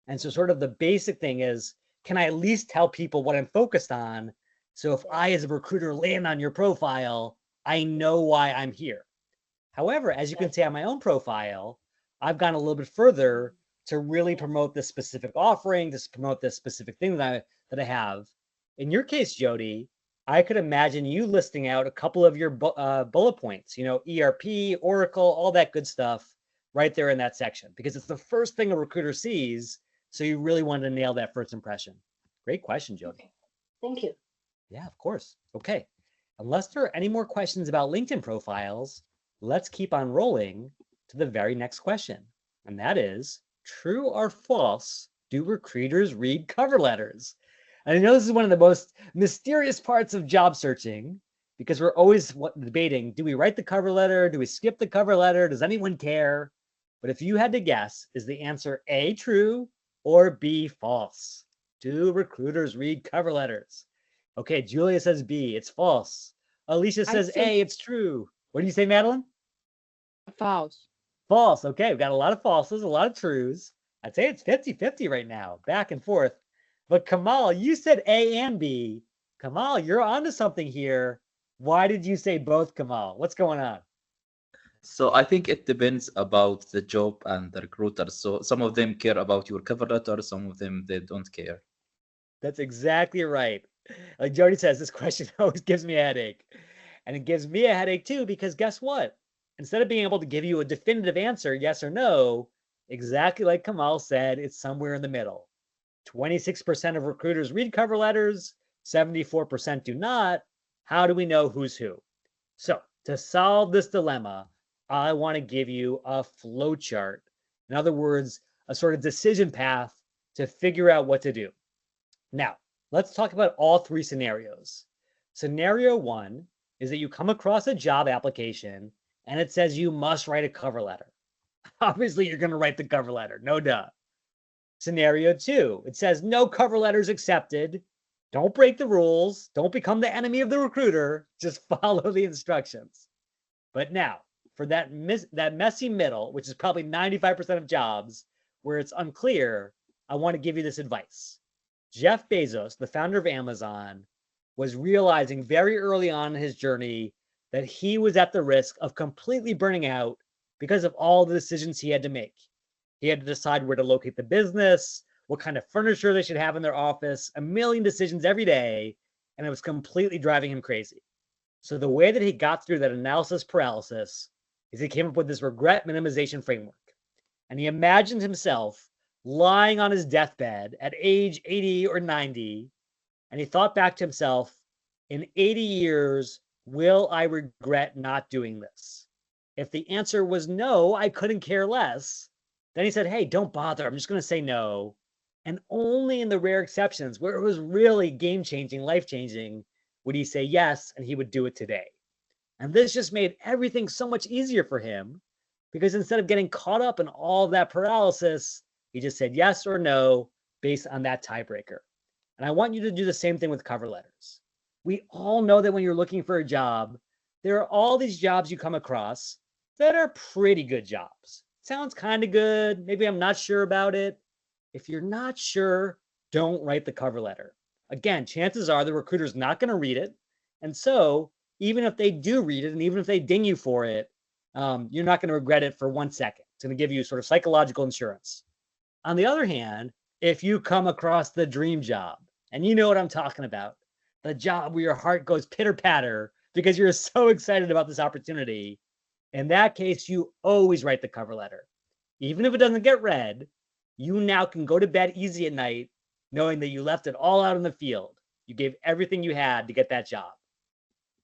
And so, sort of the basic thing is, can I at least tell people what I'm focused on? So if I, as a recruiter, land on your profile, I know why I'm here. However, as you can see on my own profile, I've gone a little bit further to really promote this specific offering, to promote this specific thing that I have. In your case, Jody, I could imagine you listing out a couple of your bullet points, ERP, Oracle, all that good stuff right there in that section, because it's the first thing a recruiter sees. So you really wanted to nail that first impression. Great question, Jody. Okay. Thank you. Yeah, of course. Okay. Unless there are any more questions about LinkedIn profiles, let's keep on rolling to the very next question. And that is, true or false, do recruiters read cover letters? And I know this is one of the most mysterious parts of job searching, because we're always debating, do we write the cover letter? Do we skip the cover letter? Does anyone care? But if you had to guess, is the answer A, true, or B, false? Do recruiters read cover letters? Okay, Julia says B, it's false. Alicia says A, it's true. What do you say, Madeline? False. False. Okay, we've got a lot of falses, a lot of trues. I'd say it's 50-50 right now, back and forth. But Kamal, you said A and B. Kamal, you're onto something here. Why did you say both, Kamal? What's going on? So I think it depends about the job and the recruiters. So some of them care about your cover letter, some of them they don't care. That's exactly right. Like Jody says, this question always gives me a headache. And it gives me a headache too, because guess what? Instead of being able to give you a definitive answer, yes or no, exactly like Kamal said, it's somewhere in the middle. 26% of recruiters read cover letters, 74% do not. How do we know who's who? So to solve this dilemma, I want to give you a flow chart. In other words, a sort of decision path to figure out what to do. Now, let's talk about all three scenarios. Scenario one is that you come across a job application and it says you must write a cover letter. Obviously, you're going to write the cover letter, no duh. Scenario two, it says no cover letters accepted. Don't break the rules. Don't become the enemy of the recruiter. Just follow the instructions. But now, for that messy middle, which is probably 95% of jobs where it's unclear, I want to give you this advice. Jeff Bezos, the founder of Amazon, was realizing very early on in his journey that he was at the risk of completely burning out because of all the decisions he had to make. He had to decide where to locate the business, what kind of furniture they should have in their office, a million decisions every day, and it was completely driving him crazy. So the way that he got through that analysis paralysis is he came up with this regret minimization framework. And he imagined himself lying on his deathbed at age 80 or 90, and he thought back to himself, in 80 years, will I regret not doing this? If the answer was no, I couldn't care less, then he said, hey, don't bother. I'm just going to say no. And only in the rare exceptions where it was really game-changing, life-changing, would he say yes and he would do it today. And this just made everything so much easier for him because instead of getting caught up in all that paralysis, he just said yes or no based on that tiebreaker. And I want you to do the same thing with cover letters. We all know that when you're looking for a job, there are all these jobs you come across that are pretty good jobs. Sounds kind of good. Maybe I'm not sure about it. If you're not sure, don't write the cover letter. Again, chances are the recruiter's not going to read it. And so even if they do read it and even if they ding you for it, you're not going to regret it for 1 second. It's going to give you sort of psychological insurance. On the other hand, if you come across the dream job, and you know what I'm talking about, the job where your heart goes pitter patter because you're so excited about this opportunity, in that case, you always write the cover letter. Even if it doesn't get read, you now can go to bed easy at night knowing that you left it all out in the field. You gave everything you had to get that job.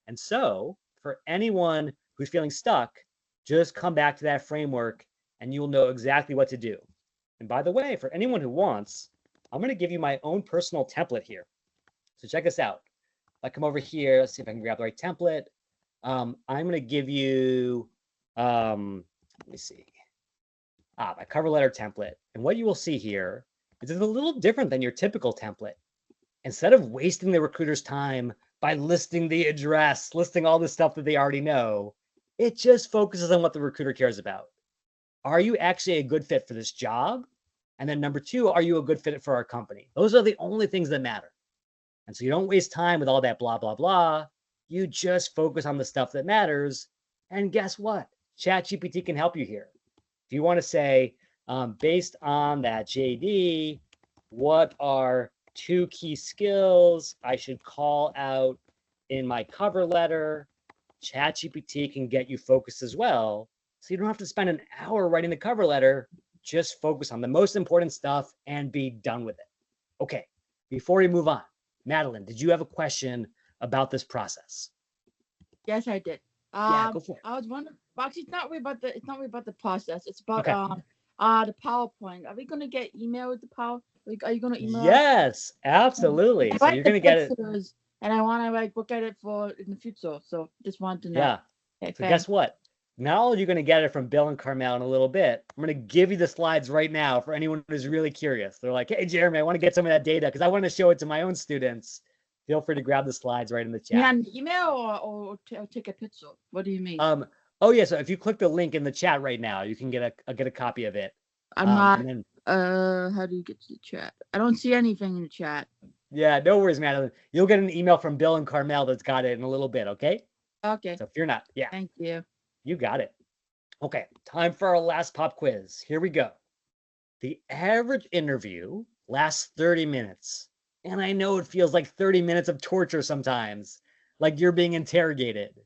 And so for anyone who's feeling stuck, just come back to that framework and you'll know exactly what to do. And by the way, for anyone who wants, I'm going to give you my own personal template here. So check this out. If I come over here, let's see if I can grab the right template. I'm going to give you, let me see, my cover letter template. And what you will see here is it's a little different than your typical template. Instead of wasting the recruiter's time by listing the address, listing all the stuff that they already know, it just focuses on what the recruiter cares about. Are you actually a good fit for this job? And then number two, are you a good fit for our company? Those are the only things that matter. And so you don't waste time with all that blah, blah, blah. You just focus on the stuff that matters. And guess what? ChatGPT can help you here. If you want to say, based on that JD, what are 2 key skills I should call out in my cover letter? ChatGPT can get you focused as well. So you don't have to spend an hour writing the cover letter. Just focus on the most important stuff and be done with it. Okay, before we move on, Madeline, did you have a question about this process? Yes, I did. Yeah, go for it. I was wondering. Actually, it's not really about the process. It's about Okay. the PowerPoint. Are we gonna get email with the power? Like, are you gonna email? Yes, absolutely. So you're gonna get it. And I want to like look at it for in the future. So just wanted to know. Yeah. Okay, So guess what? Not only are you going to get it from Bill and Carmel in a little bit, I'm going to give you the slides right now for anyone who's really curious. They're like, hey, Jeremy, I want to get some of that data because I want to show it to my own students. Feel free to grab the slides right in the chat. Yeah, an email or take a picture. What do you mean? Oh yeah, so if you click the link in the chat right now, you can get a copy of it. I'm not. And then, how do you get to the chat? I don't see anything in the chat. Yeah, no worries, Madeline. You'll get an email from Bill and Carmel that's got it in a little bit, okay? Okay. So if you're not, yeah. Thank you. You got it. Okay, time for our last pop quiz. Here we go. The average interview lasts 30 minutes. And I know it feels like 30 minutes of torture sometimes, like you're being interrogated.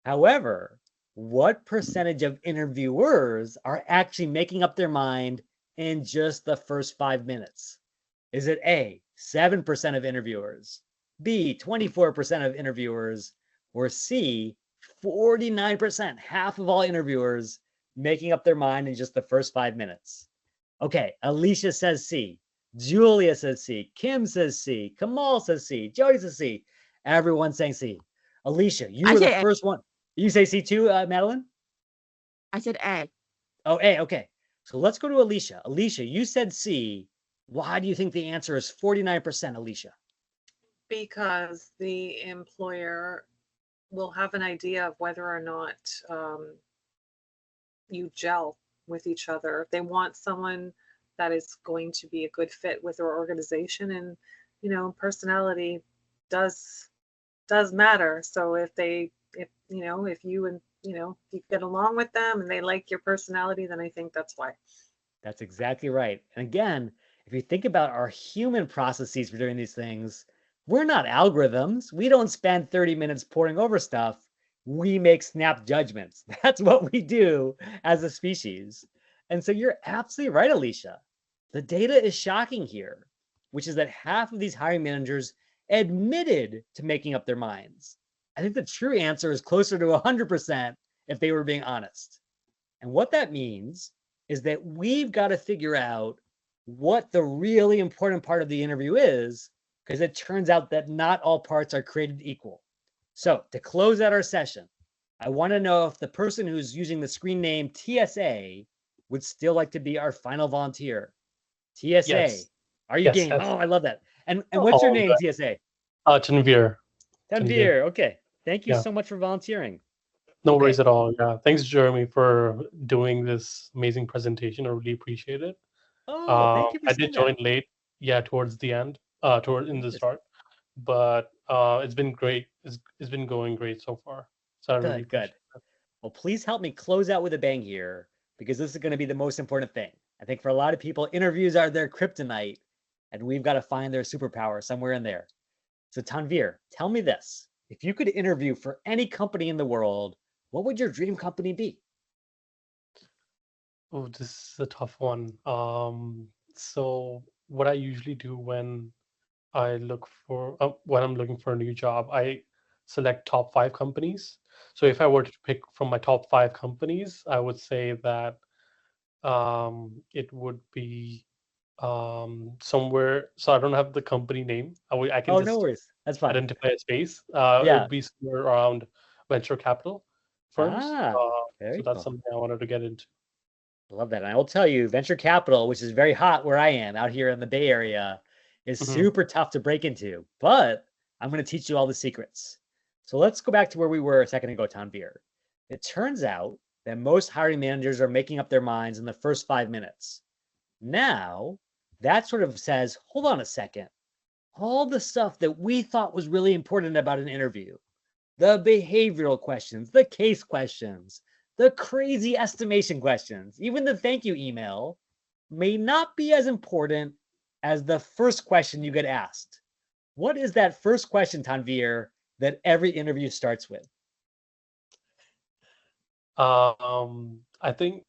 However, what percentage of interviewers are actually making up their mind in just the first 5 minutes? Is it A, 7% of interviewers, B, 24% of interviewers, or C, 49%, half of all interviewers making up their mind in just the first 5 minutes? Okay, Alicia says C, Julia says C, Kim says C, Kamal says C, Jody says C. Everyone's saying C. Alicia, you were the first one. You say C too, Madeline? I said A. Oh, A, okay. So let's go to Alicia. Alicia, you said C. Why do you think the answer is 49%, Alicia? Because the employer will have an idea of whether or not you gel with each other. If they want someone that is going to be a good fit with their organization, and personality does matter. So if you get along with them and they like your personality, then I think that's why. That's exactly right. And again, if you think about our human processes for doing these things, we're not algorithms. We don't spend 30 minutes poring over stuff. We make snap judgments. That's what we do as a species. And so you're absolutely right, Alicia. The data is shocking here, which is that half of these hiring managers admitted to making up their minds. I think the true answer is closer to 100% if they were being honest. And what that means is that we've got to figure out what the really important part of the interview is, because it turns out that not all parts are created equal. So to close out our session, I want to know if the person who's using the screen name TSA would still like to be our final volunteer. TSA, Yes. are you Yes, game? yes. Oh, I love that. And what's your All name, good. TSA? Tanvir. Tanvir. Okay. Thank you Yeah. so much for volunteering. No Okay. worries at all. Yeah. Thanks, Jeremy, for doing this amazing presentation. I really appreciate it. Oh, thank you for I did saying that. join late, towards the end, in the start, but it's been great. It's been going great so far. So I really Good, good. appreciate it. Well, please help me close out with a bang here, because this is going to be the most important thing. I think for a lot of people, interviews are their kryptonite, and we've got to find their superpower somewhere in there. So Tanvir, tell me this. If you could interview for any company in the world, what would your dream company be? Oh, this is a tough one. So what I usually do when when I'm looking for a new job, I select top 5 companies. So if I were to pick from my top 5 companies, I would say that it would be somewhere. So I don't have the company name. I can Oh, no just worries. That's fine. identify a space. It Yeah. would be somewhere around venture capital firms. Ah, So very that's cool. something I wanted to get into. I love that. And I will tell you, venture capital, which is very hot where I am out here in the Bay Area, is Mhm. super tough to break into. But I'm going to teach you all the secrets. So let's go back to where we were a second ago, Tanvir. It turns out that most hiring managers are making up their minds in the first 5 minutes. Now, that sort of says, hold on a second. All the stuff that we thought was really important about an interview, the behavioral questions, the case questions, the crazy estimation questions, even the thank you email may not be as important as the first question you get asked. What is that first question, Tanvir, that every interview starts with? I think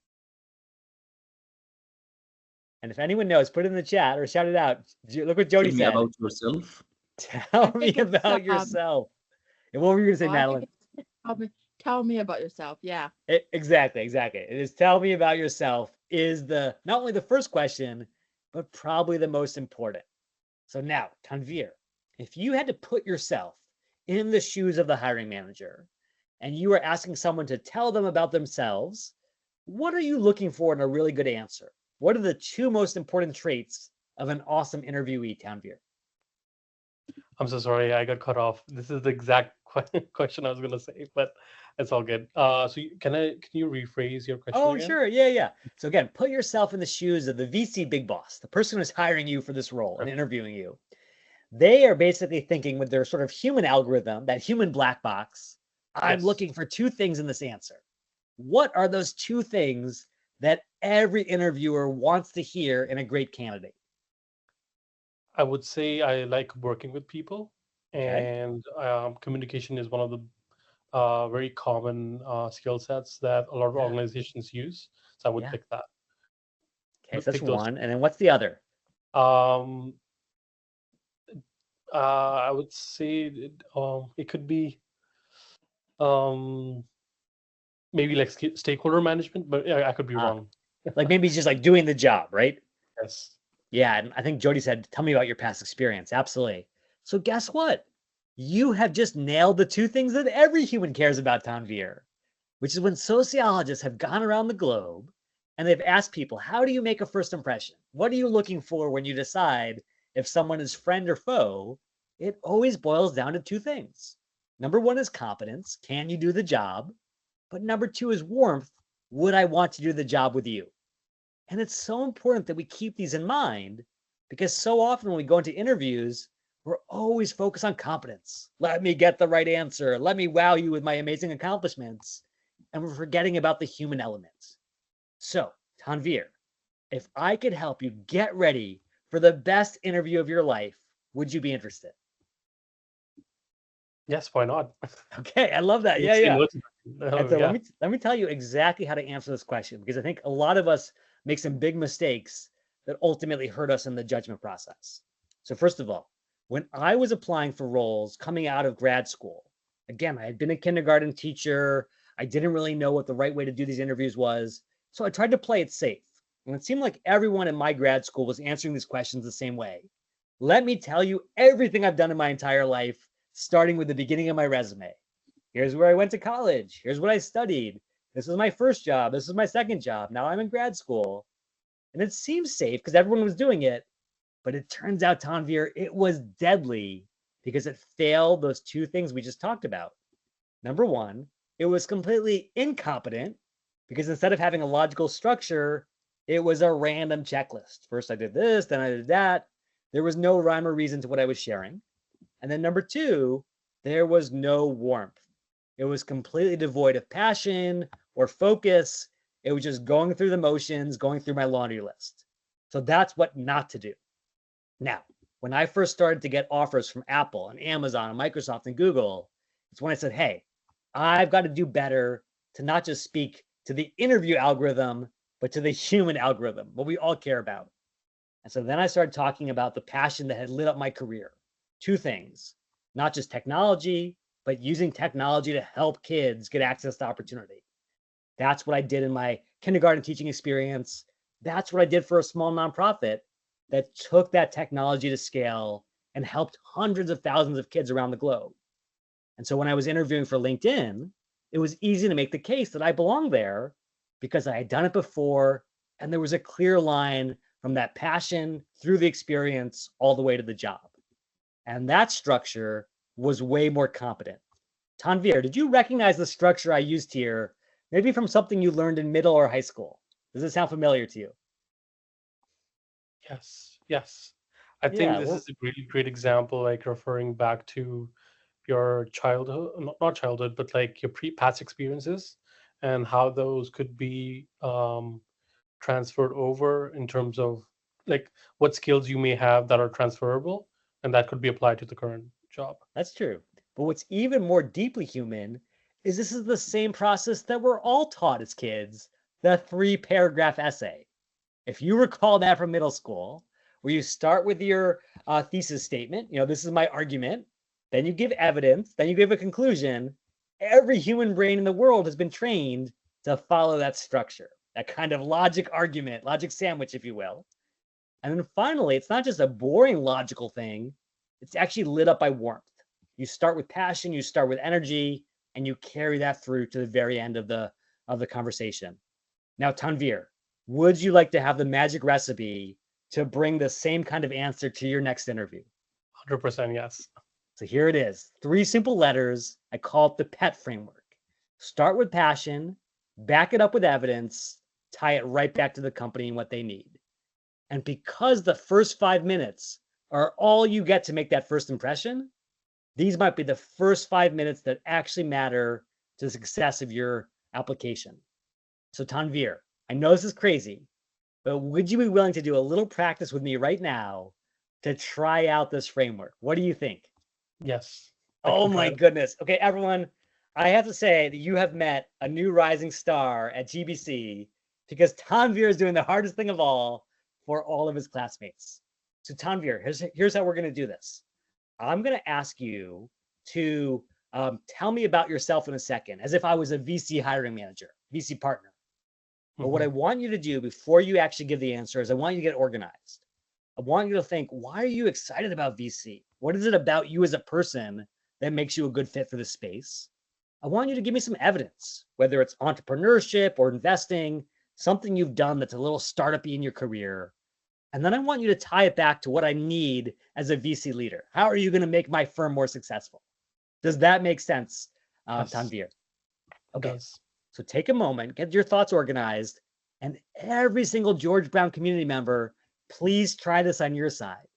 And if anyone knows, put it in the chat or shout it out. Look what Jody Tell me said. about yourself. Tell me think it's, about yourself. And what were you going to say, well, I Madeline? think tell me about yourself. Yeah. Exactly. It is tell me about yourself is the not only the first question, but probably the most important. So now, Tanvir, if you had to put yourself in the shoes of the hiring manager and you were asking someone to tell them about themselves, what are you looking for in a really good answer? What are the 2 most important traits of an awesome interviewee, Tanvir? I'm so sorry, I got cut off. This is the exact question I was going to say, but it's all good. Can you rephrase your question Oh, again? sure. Yeah. So again, put yourself in the shoes of the VC big boss, the person who's hiring you for this role and interviewing you. They are basically thinking with their sort of human algorithm, that human black box, I'm Yes. looking for 2 things in this answer. What are those 2 things that every interviewer wants to hear in a great candidate? I would say I like working with people, Okay. and communication is one of the very common skill sets that a lot of Yeah. organizations use. So I would Yeah. pick that. Okay, so that's Pick those. one. And then what's the other? Um, I would say it could be maybe like stakeholder management, but I could be wrong. Like maybe just like doing the job, right? Yes. Yeah, and I think Jody said, tell me about your past experience. Absolutely. So guess what? You have just nailed the 2 things that every human cares about, Tanvir, which is when sociologists have gone around the globe and they've asked people, how do you make a first impression? What are you looking for when you decide if someone is friend or foe? It always boils down to 2 things. Number 1 is competence. Can you do the job? But number 2 is warmth. Would I want to do the job with you? And it's so important that we keep these in mind because so often when we go into interviews, we're always focused on competence. Let me get the right answer. Let me wow you with my amazing accomplishments. And we're forgetting about the human element. So, Tanvir, if I could help you get ready for the best interview of your life, would you be interested? Yes, why not? Okay, I love that. Let's Yeah, say yeah. no to that. And so Yeah. let me tell you exactly how to answer this question because I think a lot of us make some big mistakes that ultimately hurt us in the judgment process. So first of all, when I was applying for roles coming out of grad school, again, I had been a kindergarten teacher. I didn't really know what the right way to do these interviews was. So I tried to play it safe. And it seemed like everyone in my grad school was answering these questions the same way. Let me tell you everything I've done in my entire life, starting with the beginning of my resume. Here's where I went to college. Here's what I studied. This is my first job. This is my second job. Now I'm in grad school. And it seems safe because everyone was doing it. But it turns out, Tanvir, it was deadly because it failed those two things we just talked about. Number one, it was completely incompetent because instead of having a logical structure, it was a random checklist. First I did this, then I did that. There was no rhyme or reason to what I was sharing. And then number two, there was no warmth. It was completely devoid of passion or focus. It was just going through the motions, going through my laundry list. So that's what not to do. Now, when I first started to get offers from Apple and Amazon and Microsoft and Google, it's when I said, hey, I've got to do better to not just speak to the interview algorithm, but to the human algorithm, what we all care about. And so then I started talking about the passion that had lit up my career. Two things, not just technology, but using technology to help kids get access to opportunity. That's what I did in my kindergarten teaching experience. That's what I did for a small nonprofit that took that technology to scale and helped hundreds of thousands of kids around the globe. And so when I was interviewing for LinkedIn, it was easy to make the case that I belonged there because I had done it before and there was a clear line from that passion through the experience all the way to the job. And that structure was way more competent. Tanvir, did you recognize the structure I used here, maybe from something you learned in middle or high school? Does it sound familiar to you? Yes. I think this is a really great example, like referring back to your childhood, not childhood, but like your past experiences and how those could be transferred over in terms of like what skills you may have that are transferable and that could be applied to the current job. That's true. But what's even more deeply human is this is the same process that we're all taught as kids, the 3-paragraph essay. If you recall that from middle school, where you start with your thesis statement, this is my argument, then you give evidence, then you give a conclusion. Every human brain in the world has been trained to follow that structure, that kind of logic argument, logic sandwich, if you will. And then finally, it's not just a boring logical thing, it's actually lit up by warmth. You start with passion, you start with energy, and you carry that through to the very end of the conversation. Now, Tanvir, would you like to have the magic recipe to bring the same kind of answer to your next interview? 100% yes. So here it is. 3 simple letters. I call it the PET framework. Start with passion, back it up with evidence, tie it right back to the company and what they need. And because the first 5 minutes are all you get to make that first impression, these might be the first 5 minutes that actually matter to the success of your application. So Tanvir, I know this is crazy, but would you be willing to do a little practice with me right now to try out this framework? What do you think? Yes. Oh my goodness. Okay, everyone, I have to say that you have met a new rising star at GBC because Tanvir is doing the hardest thing of all for all of his classmates. So Tanvir, here's how we're going to do this. I'm going to ask you to tell me about yourself in a second, as if I was a VC hiring manager, VC partner. But what I want you to do before you actually give the answer is I want you to get organized. I want you to think, why are you excited about VC? What is it about you as a person that makes you a good fit for this space? I want you to give me some evidence, whether it's entrepreneurship or investing, something you've done that's a little startup-y in your career. And then I want you to tie it back to what I need as a VC leader. How are you going to make my firm more successful? Does that make sense, Yes. Tanvir? Okay. Yes. So take a moment, get your thoughts organized, and every single George Brown community member, please try this on your side.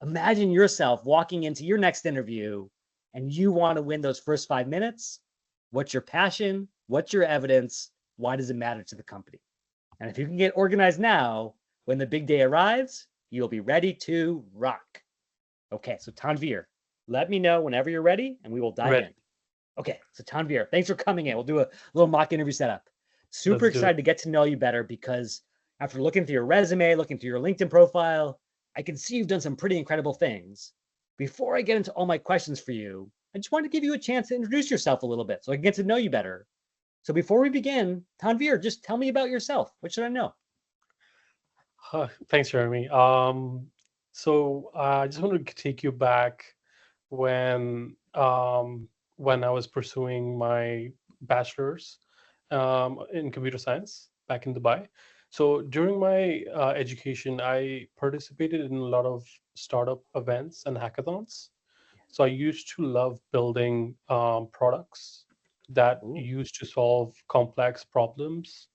Imagine yourself walking into your next interview and you want to win those first 5 minutes. What's your passion? What's your evidence? Why does it matter to the company? And if you can get organized now, when the big day arrives, you'll be ready to rock. Okay, so Tanvir, let me know whenever you're ready and we will dive in. Okay, so Tanvir, thanks for coming in. We'll do a little mock interview setup. Super excited to get to know you better because after looking through your resume, looking through your LinkedIn profile, I can see you've done some pretty incredible things. Before I get into all my questions for you, I just wanted to give you a chance to introduce yourself a little bit so I can get to know you better. So before we begin, Tanvir, just tell me about yourself. What should I know? Thanks, Jeremy. So I just want to take you back when I was pursuing my bachelor's in computer science back in Dubai. So during my education, I participated in a lot of startup events and hackathons. So I used to love building products that Ooh, used to solve complex problems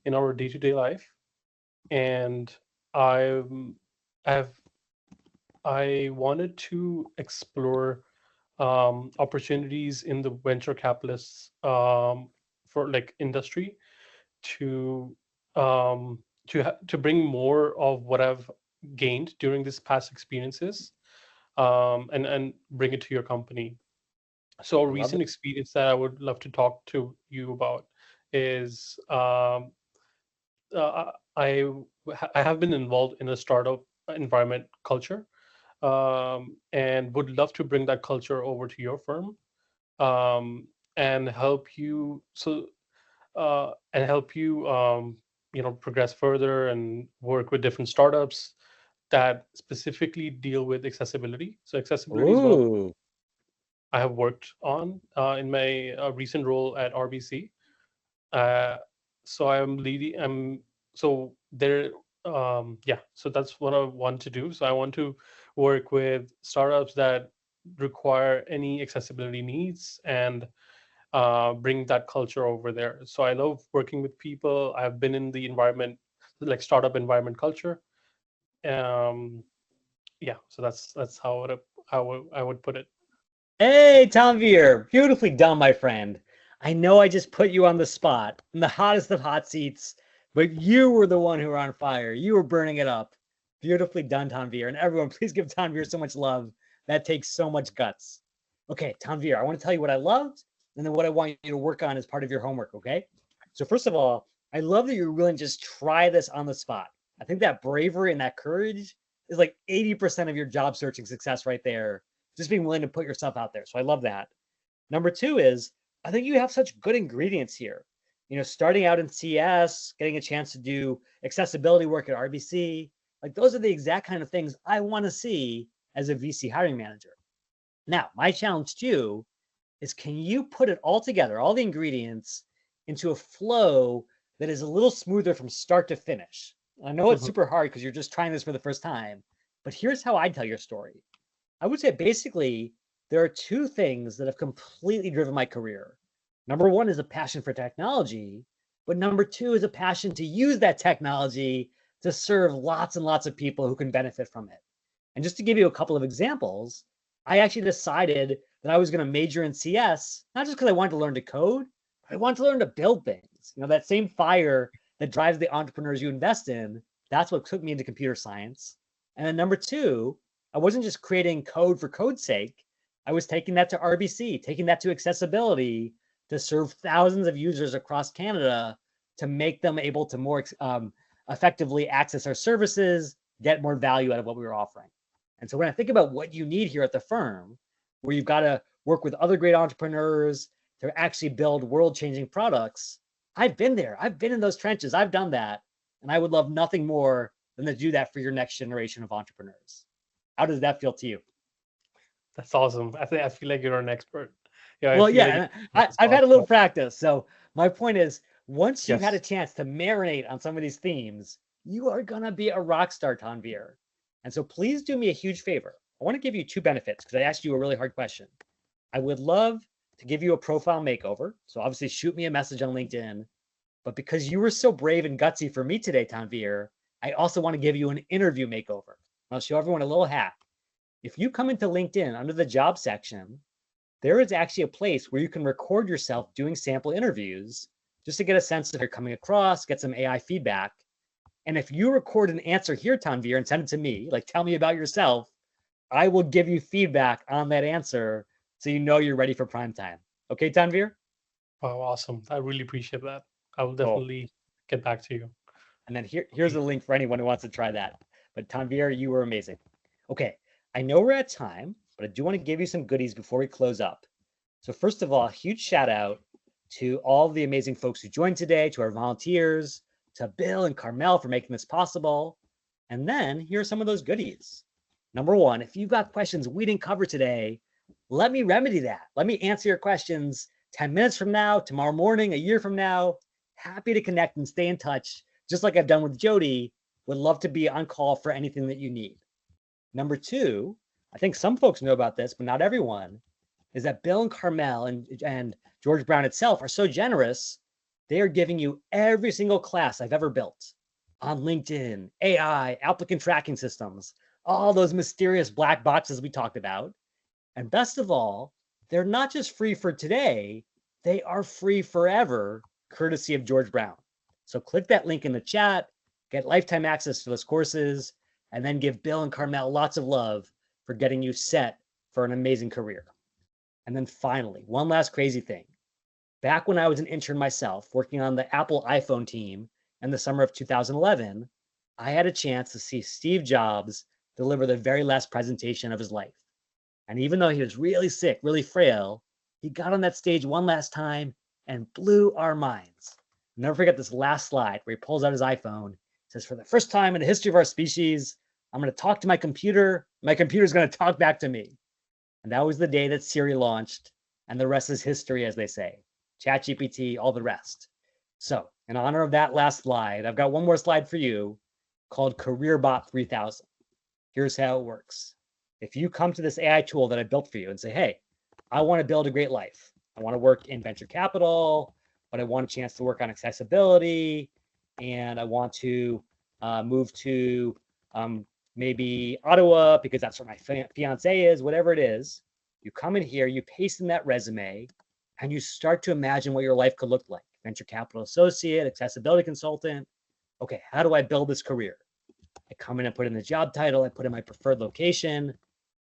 in our day-to-day life. And I have I wanted to explore opportunities in the venture capitalists for like industry to to bring more of what I've gained during this past experiences and bring it to your company. So a I love it. recent experience that I would love to talk to you about is I have been involved in a startup environment culture and would love to bring that culture over to your firm and help you and help you progress further and work with different startups that specifically deal with accessibility. So accessibility is one of Ooh, I have worked on in my recent role at RBC. Uh, so I'm leading. I'm so there. Yeah. So that's what I want to do. So I want to work with startups that require any accessibility needs and bring that culture over there. So I love working with people. I've been in the environment, like startup environment culture. Um, yeah. So that's how I would put it. hey, Tanvir, beautifully done, my friend. I know I just put you on the spot in the hottest of hot seats, but you were the one who were on fire. You were burning it up. Beautifully done, Tanvir. And everyone, please give Tanvir so much love. That takes so much guts. Okay, Tanvir, I want to tell you what I loved and then what I want you to work on as part of your homework, okay? So first of all, I love that you're willing to just try this on the spot. I think that bravery and that courage is like 80% of your job searching success right there, just being willing to put yourself out there. So I love that. Number two is I think you have such good ingredients here. Starting out in CS, getting a chance to do accessibility work at RBC, like those are the exact kind of things I want to see as a VC hiring manager. Now, my challenge to you is can you put it all together, all the ingredients, into a flow that is a little smoother from start to finish? I know it's Mhm. super hard because you're just trying this for the first time, but here's how I tell your story. I would say basically there are two things that have completely driven my career. Number one is a passion for technology, but number two is a passion to use that technology to serve lots and lots of people who can benefit from it. And just to give you a couple of examples, I actually decided that I was going to major in CS, not just because I wanted to learn to code, but I wanted to learn to build things. That same fire that drives the entrepreneurs you invest in, that's what took me into computer science. And then number two, I wasn't just creating code for code's sake. I was taking that to RBC, taking that to accessibility to serve thousands of users across Canada to make them able to more effectively access our services, get more value out of what we were offering. And so when I think about what you need here at the firm, where you've got to work with other great entrepreneurs to actually build world-changing products, I've been there. I've been in those trenches. I've done that. And I would love nothing more than to do that for your next generation of entrepreneurs. How does that feel to you? That's awesome. I feel like you're an expert. Yeah, I Well, feel like yeah, you and just I've talk had a little about. practice. So my point is, once you've had a Yes. chance to marinate on some of these themes, you are gonna be a rock star, Tanvir. And so please do me a huge favor. I want to give you two benefits because I asked you a really hard question. I would love to give you a profile makeover. So obviously shoot me a message on LinkedIn. But because you were so brave and gutsy for me today, Tanvir, I also want to give you an interview makeover. I'll show everyone a little hack. If you come into LinkedIn under the job section, there is actually a place where you can record yourself doing sample interviews just to get a sense of how you're coming across, get some AI feedback. And if you record an answer here, Tanvir, and send it to me, like tell me about yourself, I will give you feedback on that answer so you know you're ready for prime time. Okay, Tanvir? Wow, awesome. I really appreciate that. I will Cool. definitely get back to you. And then here's a link for anyone who wants to try that. But Tanvir, you were amazing. Okay, I know we're at time, but I do want to give you some goodies before we close up. So first of all, a huge shout out to all the amazing folks who joined today, to our volunteers, to Bill and Carmel for making this possible. And then here are some of those goodies. Number one, if you've got questions we didn't cover today, let me remedy that. Let me answer your questions 10 minutes from now, tomorrow morning, a year from now. Happy to connect and stay in touch, just like I've done with Jody. Would love to be on call for anything that you need. Number two, I think some folks know about this, but not everyone, is that Bill and Carmel and George Brown itself are so generous. They are giving you every single class I've ever built on LinkedIn, AI, applicant tracking systems, all those mysterious black boxes we talked about. And best of all, they're not just free for today, they are free forever, courtesy of George Brown. So click that link in the chat, get lifetime access to those courses, and then give Bill and Carmel lots of love for getting you set for an amazing career. And then finally, one last crazy thing. Back when I was an intern myself, working on the Apple iPhone team in the summer of 2011, I had a chance to see Steve Jobs deliver the very last presentation of his life. And even though he was really sick, really frail, he got on that stage one last time and blew our minds. I'll never forget this last slide where he pulls out his iPhone, says, "For the first time in the history of our species, I'm going to talk to my computer. My computer's going to talk back to me." And that was the day that Siri launched, and the rest is history, as they say. ChatGPT, all the rest. So in honor of that last slide, I've got one more slide for you called CareerBot 3000. Here's how it works. If you come to this AI tool that I built for you and say, hey, I want to build a great life. I want to work in venture capital, but I want a chance to work on accessibility, and I want to move to maybe Ottawa because that's where my fiance is, whatever it is. You come in here, you paste in that resume, and you start to imagine what your life could look like. Venture capital associate, accessibility consultant. Okay, how do I build this career? I come in and put in the job title, I put in my preferred location,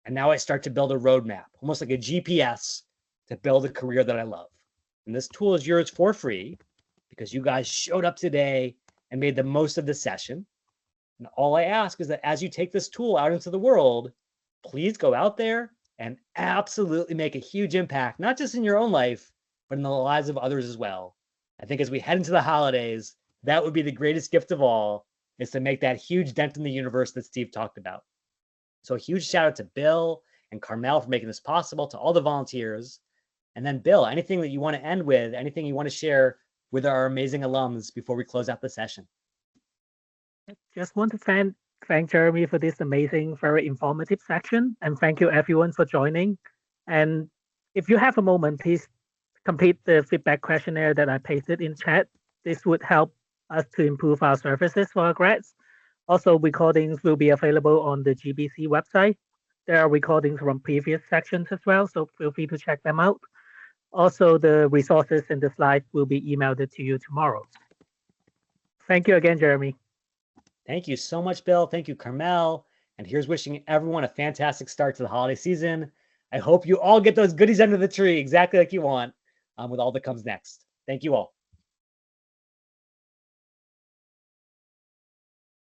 and now I start to build a roadmap, almost like a GPS to build a career that I love. And this tool is yours for free because you guys showed up today and made the most of this session. And all I ask is that as you take this tool out into the world, please go out there and absolutely make a huge impact, not just in your own life, but in the lives of others as well. I think as we head into the holidays, that would be the greatest gift of all, is to make that huge dent in the universe that Steve talked about. So a huge shout out to Bill and Carmel for making this possible, to all the volunteers. And then Bill, anything that you want to end with, anything you want to share with our amazing alums before we close out the session? Just want to thank Jeremy for this amazing, very informative section. And thank you everyone for joining. And if you have a moment, please complete the feedback questionnaire that I pasted in chat. This would help us to improve our services for our grads. Also, recordings will be available on the GBC website. There are recordings from previous sections as well, so feel free to check them out. Also, the resources and the slides will be emailed to you tomorrow. Thank you again, Jeremy. Thank you so much, Bill. Thank you, Carmel. And here's wishing everyone a fantastic start to the holiday season. I hope you all get those goodies under the tree exactly like you want with all that comes next. Thank you all.